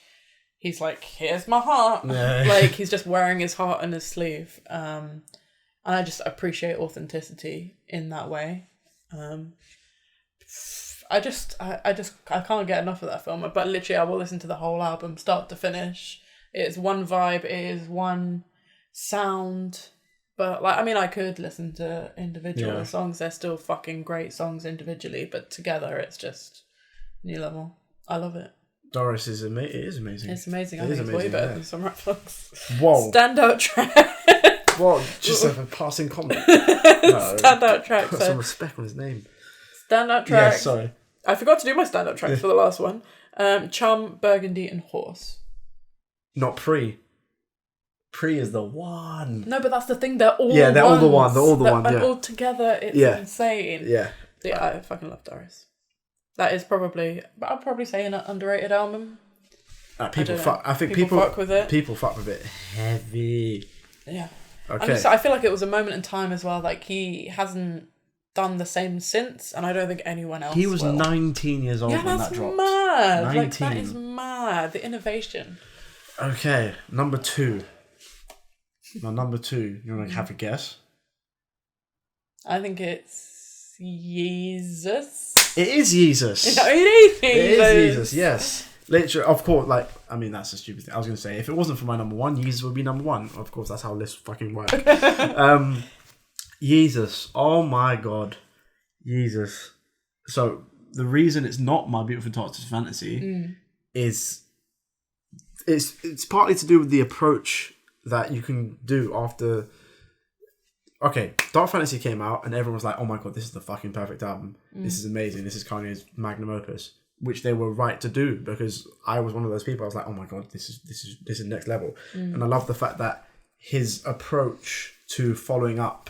he's like, here's my heart. Like, he's just wearing his heart on his sleeve. And I just appreciate authenticity in that way. I can't get enough of that film. But literally, I will listen to the whole album, start to finish. It's one vibe, it is one sound. But like, I mean, I could listen to individual songs. They're still fucking great songs individually, but together it's just new level. I love it. Doris is amazing. It is amazing. It's amazing. I think it's way better than some rap songs. Whoa. Standout track. What? Just a passing comment. Standout track. Put some respect on his name. Standout track. Yeah, sorry. I forgot to do my standout tracks for the last one. Chum, Burgundy, and Horse. Not Pre. Pre is the one. No, but that's the thing. They're all they're all the one. They're all the one. And all together, it's insane. Yeah. So I fucking love Doris. That is probably, but I'd probably say an underrated album. I think people fuck with it. People fuck with it heavy. Yeah. Okay. I feel like it was a moment in time as well. Like, he hasn't done the same since, and I don't think anyone else He was 19 years old when that dropped. Mad. 19. Like, that is mad. The innovation. Okay, number 2. My number 2. You want to have a guess? I think it's Yeezus. It is Yeezus. No, it is Yeezus. It is Yeezus, yes. Literally, of course, like, I mean, that's a stupid thing. I was going to say, if it wasn't for my number 1, Yeezus would be number 1. Of course, that's how lists fucking work. Yeezus. Oh my god. Yeezus. So, the reason it's not My Beautiful Twisted Fantasy is it's partly to do with the approach that you can do after... Okay, Dark Fantasy came out and everyone was like, oh my god, this is the fucking perfect album. This is amazing. This is Kanye's magnum opus. Which they were right to do, because I was one of those people. I was like, oh my god, this is next level. And I love the fact that his approach to following up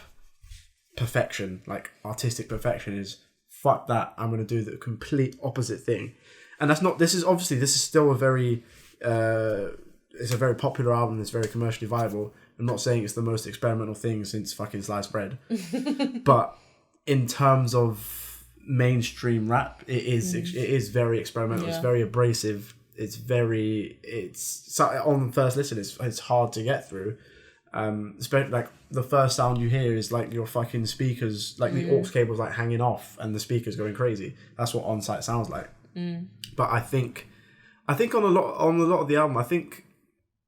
perfection, like artistic perfection, is fuck that, I'm going to do the complete opposite thing. And this is still a very it's a very popular album. It's very commercially viable. I'm not saying it's the most experimental thing since fucking sliced bread, but in terms of mainstream rap, it is very experimental. It's very abrasive. It's on first listen, it's hard to get through. Especially like the first sound you hear is like your fucking speakers, like the aux cable's like hanging off and the speakers going crazy. That's what On Sight sounds like. But I think on a lot of the album, I think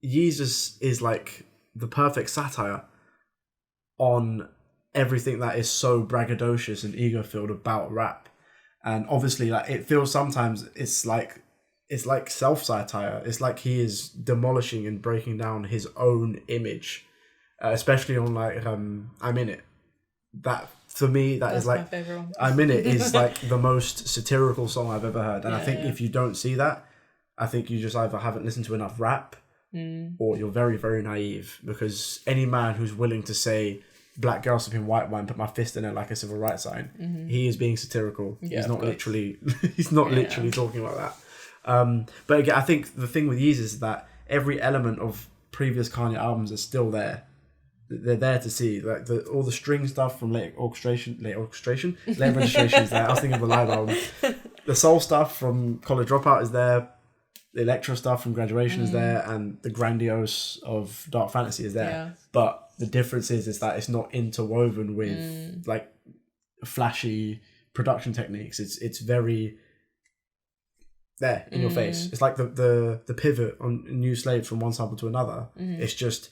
Yeezus is like the perfect satire on everything that is so braggadocious and ego filled about rap. And obviously, like, it feels sometimes it's like self-satire. It's like he is demolishing and breaking down his own image, especially on like I'm in it. That for me, that's is like my favorite one. I'm in it is like the most satirical song I've ever heard. And I think if you don't see that, I think you just either haven't listened to enough rap or you're very, very naive, because any man who's willing to say black girl sipping white wine, put my fist in it like a civil rights sign. Mm-hmm. He is being satirical. Yeah, he's not literally literally talking like that. But again, I think the thing with Yeezus is that every element of previous Kanye albums is still there. They're there to see, like all the string stuff from late registration is there. I was thinking of the live album. The soul stuff from College Dropout is there. The electro stuff from Graduation is there, and the grandiose of Dark Fantasy is there. Yeah. But the difference is that it's not interwoven with like flashy production techniques. It's very there in your face. It's like the pivot on New Slave from one sample to another. It's just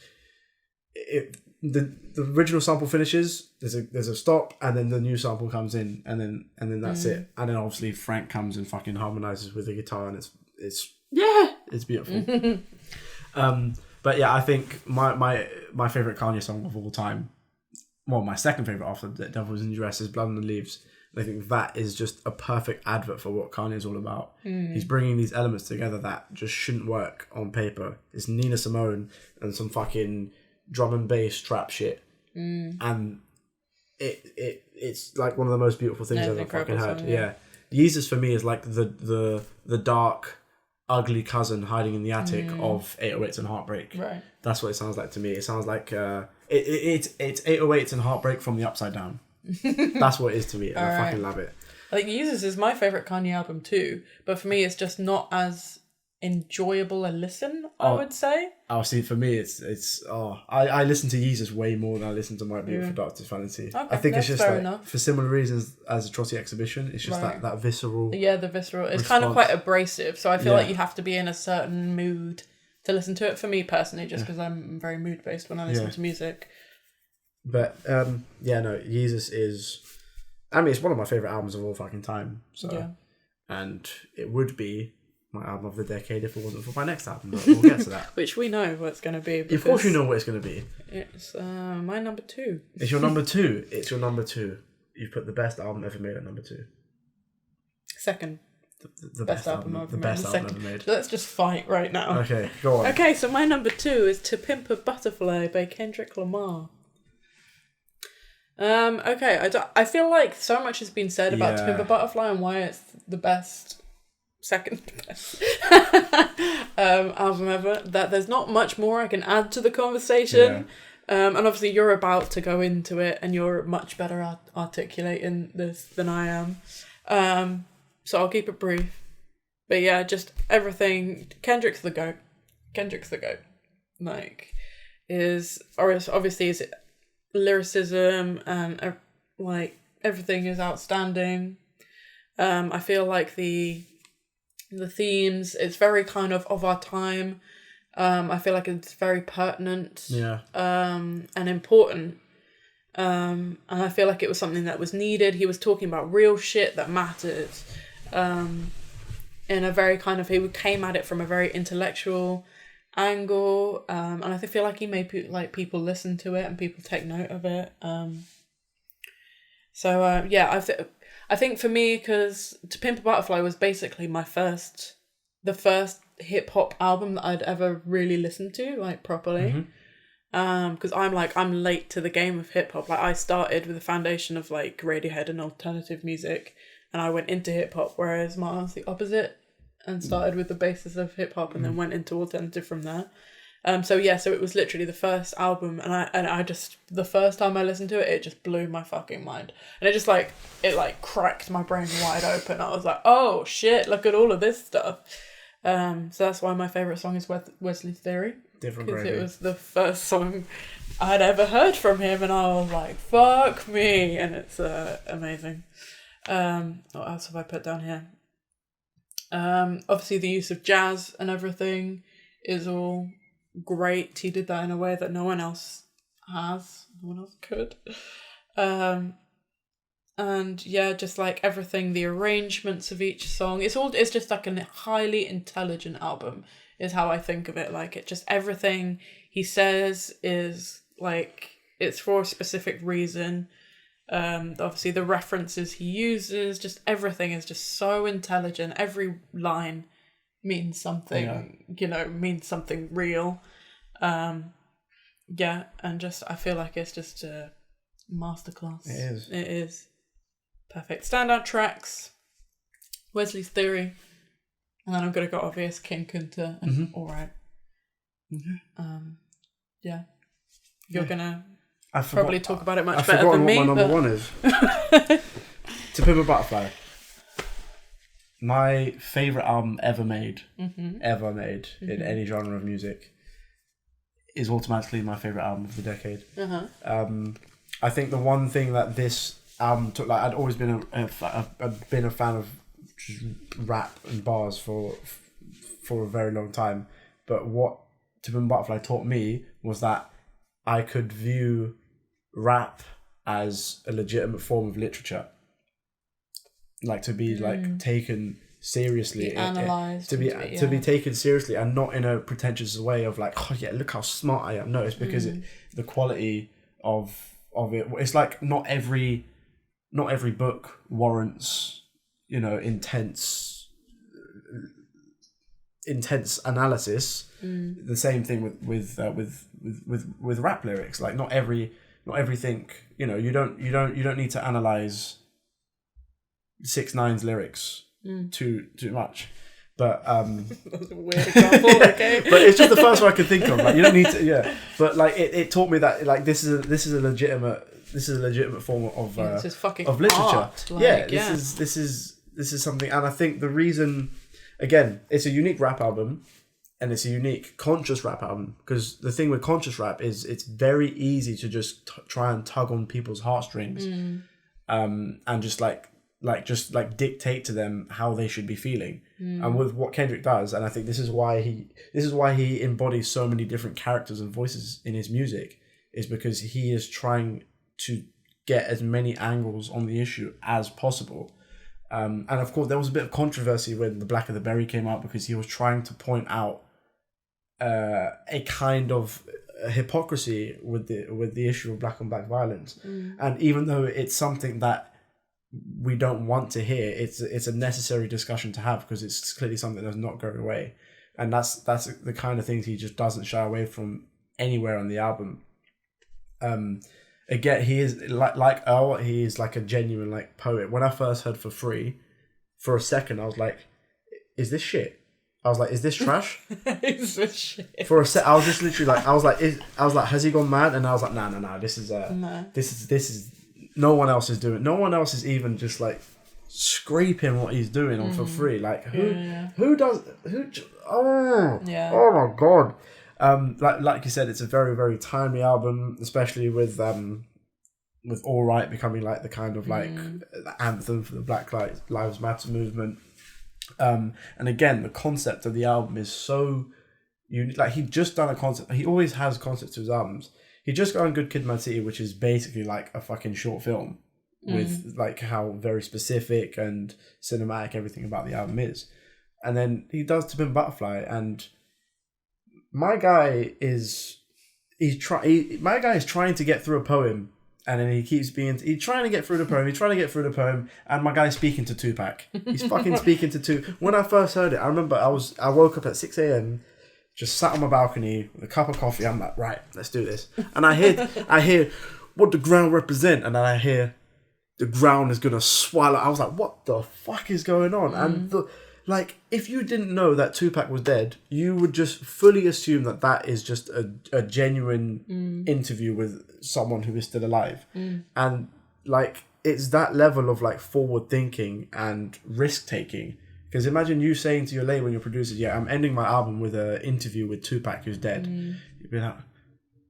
the original sample finishes. There's a stop, and then the new sample comes in, and then that's it. And then obviously Frank comes and fucking harmonizes with the guitar, and it's beautiful. But yeah, I think my favorite Kanye song of all time, well, my second favorite after The Devil's in Dress, is Blood on the Leaves. I think that is just a perfect advert for what Kanye is all about. He's bringing these elements together that just shouldn't work on paper. It's Nina Simone and some fucking drum and bass trap shit, and it's like one of the most beautiful things I've ever fucking heard. Song, yeah. Yeezus for me is like the dark, ugly cousin hiding in the attic of 808s and Heartbreak. Right. That's what it sounds like to me. It sounds like it's 808s and Heartbreak from the upside down. That's what it is to me, and I fucking love it. I think Yeezus is my favourite Kanye album too, but for me it's just not as enjoyable a listen, I would say. Oh, see, for me I listen to Yeezus way more than I listen to My Beautiful Dark Twisted Fantasy. Okay, I think it's just like enough. For similar reasons as Atrocity Exhibition, it's just that visceral. Yeah, the visceral. It's kind of quite abrasive, so I feel like you have to be in a certain mood to listen to it. For me personally, just because I'm very mood based when I listen to music. But Yeezus is, I mean, it's one of my favourite albums of all fucking time. So, and it would be my album of the decade if it wasn't for my next album, but we'll get to that. Which we know what it's going to be. Of course you know what it's going to be. It's my number 2. It's your number 2. It's your number 2. You've put the best album ever made at number 2. Second. The best album ever made. Let's just fight right now. Okay, go on. Okay, so my number 2 is To Pimp a Butterfly by Kendrick Lamar. Okay, I feel like so much has been said about To Pimp a Butterfly and why it's the best, second best album ever, that there's not much more I can add to the conversation. And obviously you're about to go into it and you're much better at articulating this than I am. So I'll keep it brief. But yeah, just everything. Kendrick's the GOAT. Like, obviously is lyricism and like everything is outstanding. I feel like the themes, it's very kind of our time. I feel like it's very pertinent and important. And I feel like it was something that was needed. He was talking about real shit that mattered. In a very kind of, he came at it from a very intellectual angle. And I feel like he made people listen to it and people take note of it. I think for me, because To Pimp a Butterfly was basically the first hip hop album that I'd ever really listened to, like, properly. Because I'm late to the game of hip hop. Like, I started with the foundation of like Radiohead and alternative music, and I went into hip hop, whereas Marlon's the opposite, and started with the basis of hip hop and then went into alternative from there. So it was literally the first album, and I just, the first time I listened to it, it just blew my fucking mind, and it cracked my brain wide open. I was like, oh shit, look at all of this stuff. So that's why my favourite song is Wesley's Theory. Because it was the first song I'd ever heard from him, and I was like, fuck me, and it's amazing. What else have I put down here? Obviously the use of jazz and everything is all great. He did that in a way that no one else could. And yeah, just like everything, the arrangements of each song, it's just like a highly intelligent album, is how I think of it. Like, it just, everything he says is like, it's for a specific reason. Obviously the references he uses, just everything is just so intelligent. Every line means something, means something real. And just, I feel like it's just Masterclass. It is. It is. Perfect. Standout tracks. Wesley's Theory. And then I'm going to go obvious King Kunta and Alright. Mm-hmm. Yeah. You're going to I probably talk about it much I've better than me. What my number one is. To Pimp a Butterfly. My favourite album ever made in any genre of music is automatically my favourite album of the decade. I think the one thing that this album took, like, I'd always been a fan of rap and bars for a very long time, but what To Pimp a Butterfly taught me was that I could view rap as a legitimate form of literature, like to be like taken seriously, analysed, to be taken seriously, and not in a pretentious way of like, oh yeah, look how smart I am. No, it's because the quality of it. It's like not every book warrants, you know, intense analysis. The same thing with rap lyrics. Like not everything. You know, you don't need to analyze 6ix9ine's lyrics too much. But that's a weird example. Okay, but it's just the first one I could think of. Like you don't need to. Yeah, but like it taught me that like this is a legitimate form of literature. Art, like, This is something, and I think the reason, again, it's a unique rap album, and it's a unique conscious rap album, because the thing with conscious rap is it's very easy to just try and tug on people's heartstrings, and just dictate to them how they should be feeling. And with what Kendrick does, and I think this is why he embodies so many different characters and voices in his music, is because he is trying to get as many angles on the issue as possible. And of course, there was a bit of controversy when The Black of the Berry came out, because he was trying to point out a kind of hypocrisy with the issue of black on black violence. And even though it's something that we don't want to hear, it's a necessary discussion to have, because it's clearly something that's not going away, and that's the kind of things he just doesn't shy away from anywhere on the album. Again, he is like Earl, he is like a genuine like poet. When I first heard For Free, for a second I was like, is this shit? I was like, is this trash? Is this shit? For a sec, I was just literally like, I was like, has he gone mad? And I was like, no, this is no one else is doing. No one else is even just like scraping what he's doing on For Free. Like who does. Oh my god. Like you said, it's a very, very timely album, especially with All Right becoming like the kind of like the anthem for the Black Lives Matter movement. And again, the concept of the album is so unique. Like, he just done a concept. He always has concepts to his albums. He just got on Good Kid, Mad City, which is basically like a fucking short film with like how very specific and cinematic everything about the album is. And then he does To Pimp a Butterfly, and my guy is trying to get through a poem, and then he's trying to get through the poem, and my guy's speaking to Tupac. He's fucking speaking to Tupac. When I first heard it, I remember I woke up at 6 a.m, just sat on my balcony with a cup of coffee. I'm like, right, let's do this. And I hear what the ground represent, and then I hear the ground is gonna swallow. I was like, what the fuck is going on? And like, if you didn't know that Tupac was dead, you would just fully assume that is just a genuine interview with someone who is still alive. And like, it's that level of like forward thinking and risk taking. Because imagine you saying to your label and your producers, yeah, I'm ending my album with an interview with Tupac who's dead. You'd be like,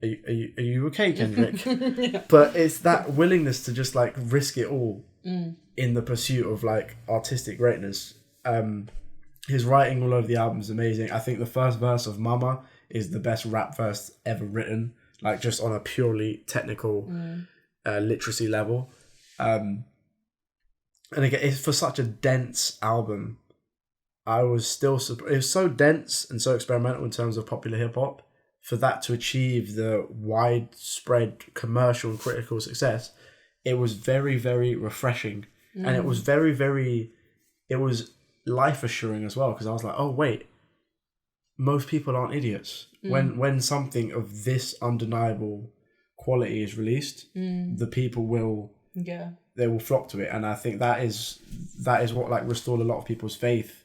are you okay, Kendrick? Yeah. But it's that willingness to just like risk it all in the pursuit of like artistic greatness. His writing all over the album is amazing. I think the first verse of Mama is the best rap verse ever written, like just on a purely technical literacy level. And again, it's for such a dense album. It was so dense and so experimental in terms of popular hip hop. For that to achieve the widespread commercial and critical success, it was very, very refreshing, and it was very, very. It was life assuring as well, because I was like, oh wait, most people aren't idiots. When something of this undeniable quality is released, the people will they will flock to it, and I think that is what like restored a lot of people's faith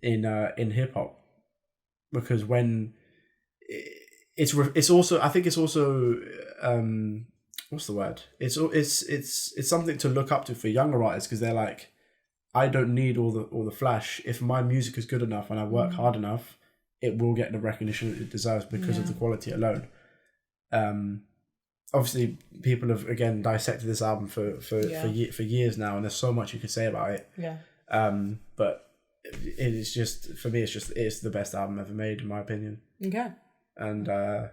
in hip hop, because when it's also I think it's also what's the word? It's something to look up to for younger artists, because they're like, I don't need all the flash. If my music is good enough and I work hard enough, it will get the recognition it deserves because of the quality alone. Obviously, people have again dissected this album for years now, and there's so much you could say about it. Yeah. But it is just, for me, it's the best album ever made, in my opinion. Okay. And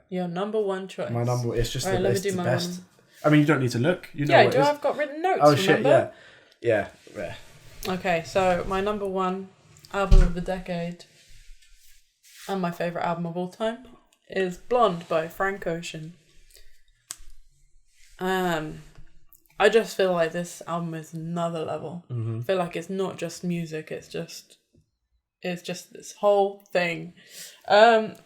your number one choice. My number, it's just right, the best. I mean, you don't need to look. You know. Yeah, I've got written notes. Oh remember? shit! Yeah. Okay, so my number one album of the decade and my favourite album of all time is Blond by Frank Ocean. I just feel like this album is another level. I feel like it's not just music, it's just this whole thing. I'm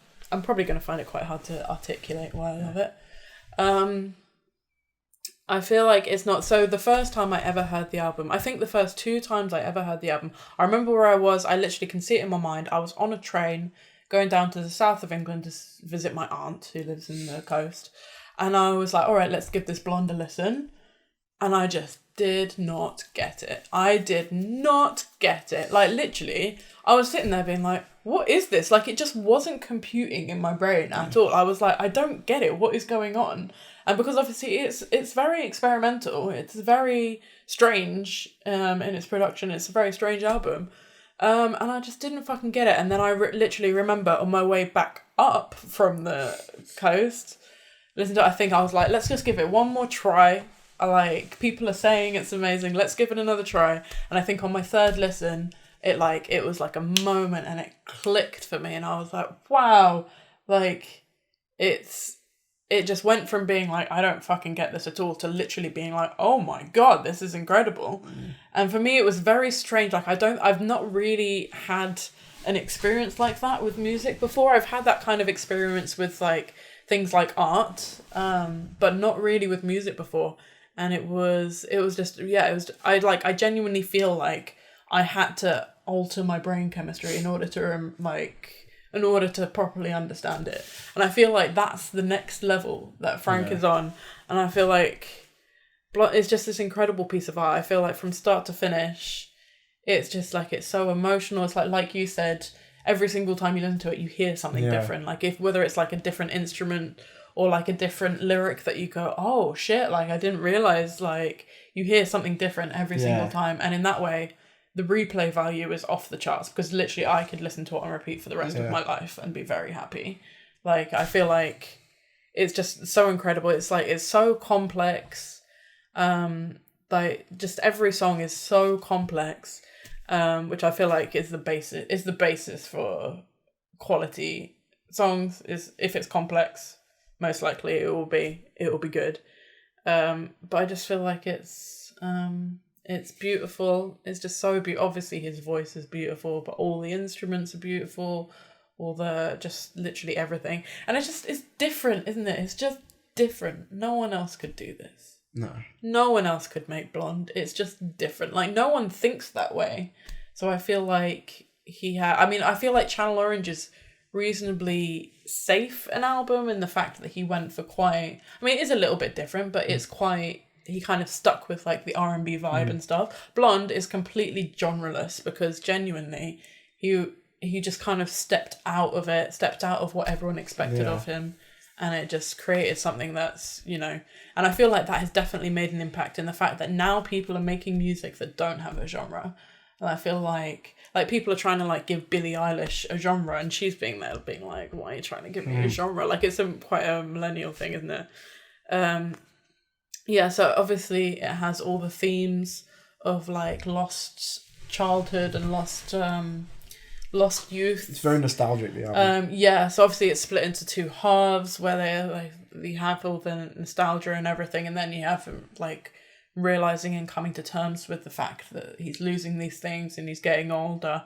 probably going to find it quite hard to articulate why I love it. I feel like it's not... So the first time I ever heard the album, I think the first 2 times I ever heard the album, I remember where I was. I literally can see it in my mind. I was on a train going down to the south of England to visit my aunt who lives in the coast. And I was like, all right, let's give this Blonde a listen. And I just did not get it. I did not get it. Like, literally, I was sitting there being like, what is this? Like, it just wasn't computing in my brain at all. I was like, I don't get it. What is going on? And because obviously it's very experimental. It's very strange in its production. It's a very strange album. And I just didn't fucking get it. And then I literally remember on my way back up from the coast, listen to it, I think I was like, let's just give it one more try. People are saying it's amazing. Let's give it another try. And I think on my third listen, it was like a moment and it clicked for me. And I was like, wow, it just went from being like, I don't fucking get this at all, to literally being like, oh my God, this is incredible. And for me, it was very strange. I've not really had an experience like that with music before. I've had that kind of experience with things like art, but not really with music before. And it was just, I genuinely feel like I had to alter my brain chemistry in order to properly understand it. And I feel like that's the next level that Frank is on. And I feel like it's just this incredible piece of art. I feel like from start to finish, it's just it's so emotional. It's like you said, every single time you listen to it, you hear something different. Whether it's a different instrument or a different lyric that you go, oh shit, I didn't realize, you hear something different every single time. And in that way, the replay value is off the charts, because literally I could listen to it on repeat for the rest of my life and be very happy. I feel like it's just so incredible. It's it's so complex. Just every song is so complex, which I feel like is the basis for quality songs. Is if it's complex, most likely it will be good. But I just feel like it's beautiful. It's just so beautiful. Obviously his voice is beautiful, but all the instruments are beautiful, all the just literally everything. And it's different, isn't it? It's just different. No one else could do this. No one else could make Blonde. It's just different. No one thinks that way. So I feel like I feel like Channel Orange is reasonably safe an album in the fact that he went for quite... it is a little bit different, but it's quite... He kind of stuck with the R&B vibe and stuff. Blonde is completely genreless, because genuinely he just kind of stepped out of what everyone expected of him, and it just created something that's, and I feel like that has definitely made an impact in the fact that now people are making music that don't have a genre. And I feel like people are trying to give Billie Eilish a genre, and she's being like, why are you trying to give me a genre? It's quite a millennial thing, isn't it? Yeah, so obviously it has all the themes of lost childhood and lost youth. It's very nostalgic, the album. So obviously it's split into 2 halves where they have all the nostalgia and everything, and then you have realizing and coming to terms with the fact that he's losing these things and he's getting older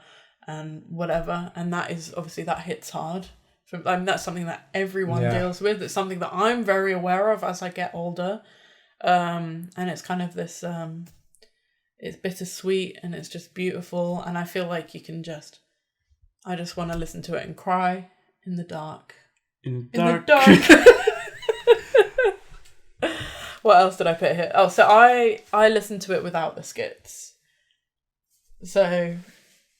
and whatever. And that is obviously, that hits hard That's something that everyone Yeah. deals with. It's something that I'm very aware of as I get older. And it's kind of this, it's bittersweet and it's just beautiful. And I feel like I just want to listen to it and cry in the dark. In the dark. dark. What else did I put here? Oh, so I listened to it without the skits. So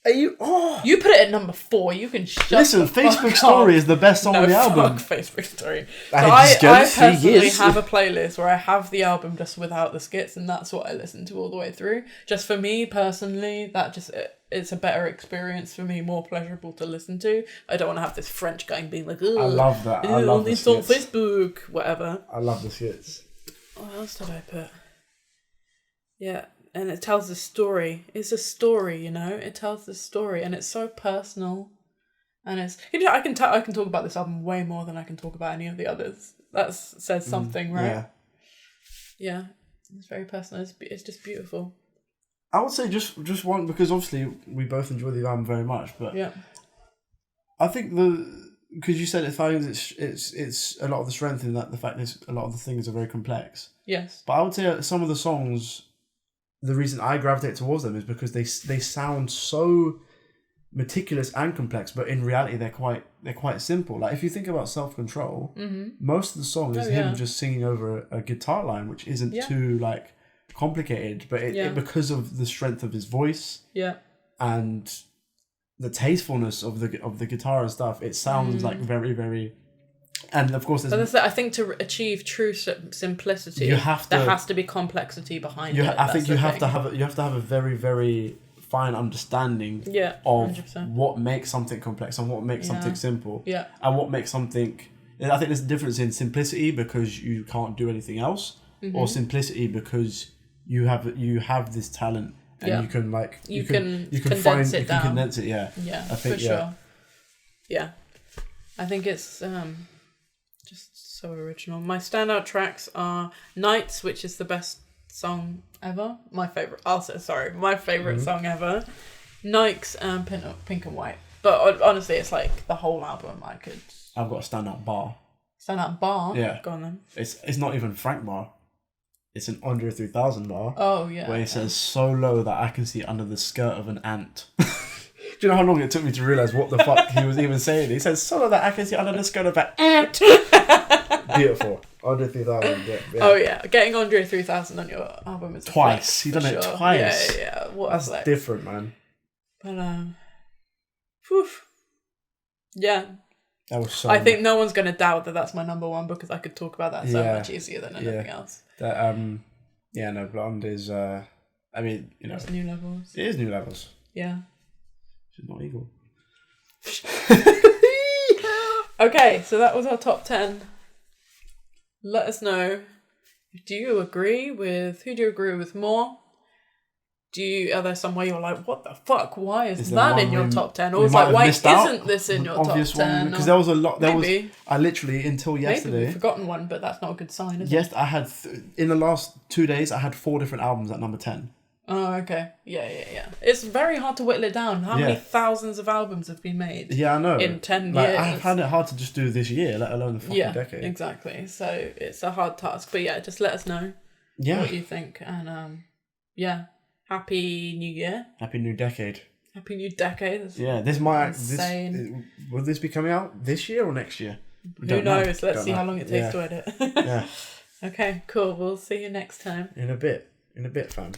Are you? Oh. you put it at number 4. You can shut Listen, the Facebook fuck Story up. is the best song on the album. Fuck Facebook Story. I So just I don't see personally yes. have a playlist where I have the album just without the skits, and that's what I listen to all the way through. Just for me personally, it's a better experience for me, more pleasurable to listen to. I don't want to have this French guy being like, I love that. I love the it's on skits. Facebook, whatever. I love the skits. What else did I put? Yeah, and it tells a story. It's a story, It tells the story, and it's so personal. And it's I can talk about this album way more than I can talk about any of the others. That says something, right? Yeah. Yeah, it's very personal. It's just beautiful. I would say just one, because obviously we both enjoy the album very much, but Yeah, I think because you said it's a lot of the strength in that the fact that a lot of the things are very complex. yes, But I would say some of the songs, the reason I gravitate towards them is because they sound so meticulous and complex, but in reality they're quite simple. Like if you think about Self Control, most of the song is him just singing over a guitar line, which isn't too like complicated, but it because of the strength of his voice and the tastefulness of the guitar and stuff, it sounds like very, very. And of course, I think to achieve true simplicity, there has to be complexity behind it. I think you have to have a very, very fine understanding of 100%. what makes something complex and what makes something simple. Yeah. And what makes something. I think there's a difference in simplicity because you can't do anything else, or simplicity because you have this talent and you can condense it. Yeah. Yeah, I think, for sure. Yeah, I think it's just so original. My standout tracks are Nights, which is the best song ever. My favorite. My favorite song ever. Nikes and Pink and White. But honestly, it's like the whole album. I've got a standout bar. Standout bar. Yeah. Go on then. It's not even Frank bar. It's an Andre 3000 bar. Oh yeah. Where he says so low that I can see under the skirt of an ant. Do you know how long it took me to realise what the fuck he was even saying? He says so low that I can see under the skirt of an ant. Beautiful. Andre 3000. Yeah. Oh yeah, getting Andre 3000 on your album is twice. He done it twice. Yeah. What That's different, man. But whew. Yeah. That was so. I think no one's gonna doubt that that's my number one because I could talk about that so much easier than anything else. That Blonde is. I mean, It's new levels. It is new levels. Yeah. She's not evil. Okay, so that was our top 10. Let us know. Do you agree with? Who do you agree with more? Are there somewhere you're like, what the fuck? Why is that in your top 10? Or it's like, why isn't this in your top 10? Because there was a lot. Maybe. I literally until yesterday. Maybe we've forgotten one, but that's not a good sign, is it? Yes, I had in the last 2 days. I had 4 different albums at number 10. Oh, okay. Yeah. It's very hard to whittle it down. How many thousands of albums have been made? Yeah, I know. In 10 years. I found it hard to just do this year, let alone the fucking decade. Yeah, exactly. So it's a hard task. But yeah, just let us know what you think. And Happy New Year. Happy New Decade. Happy New Decade. This might... will this be coming out this year or next year? Who knows? Let's see how long it takes to edit. Yeah. Okay, cool. We'll see you next time. In a bit, fam.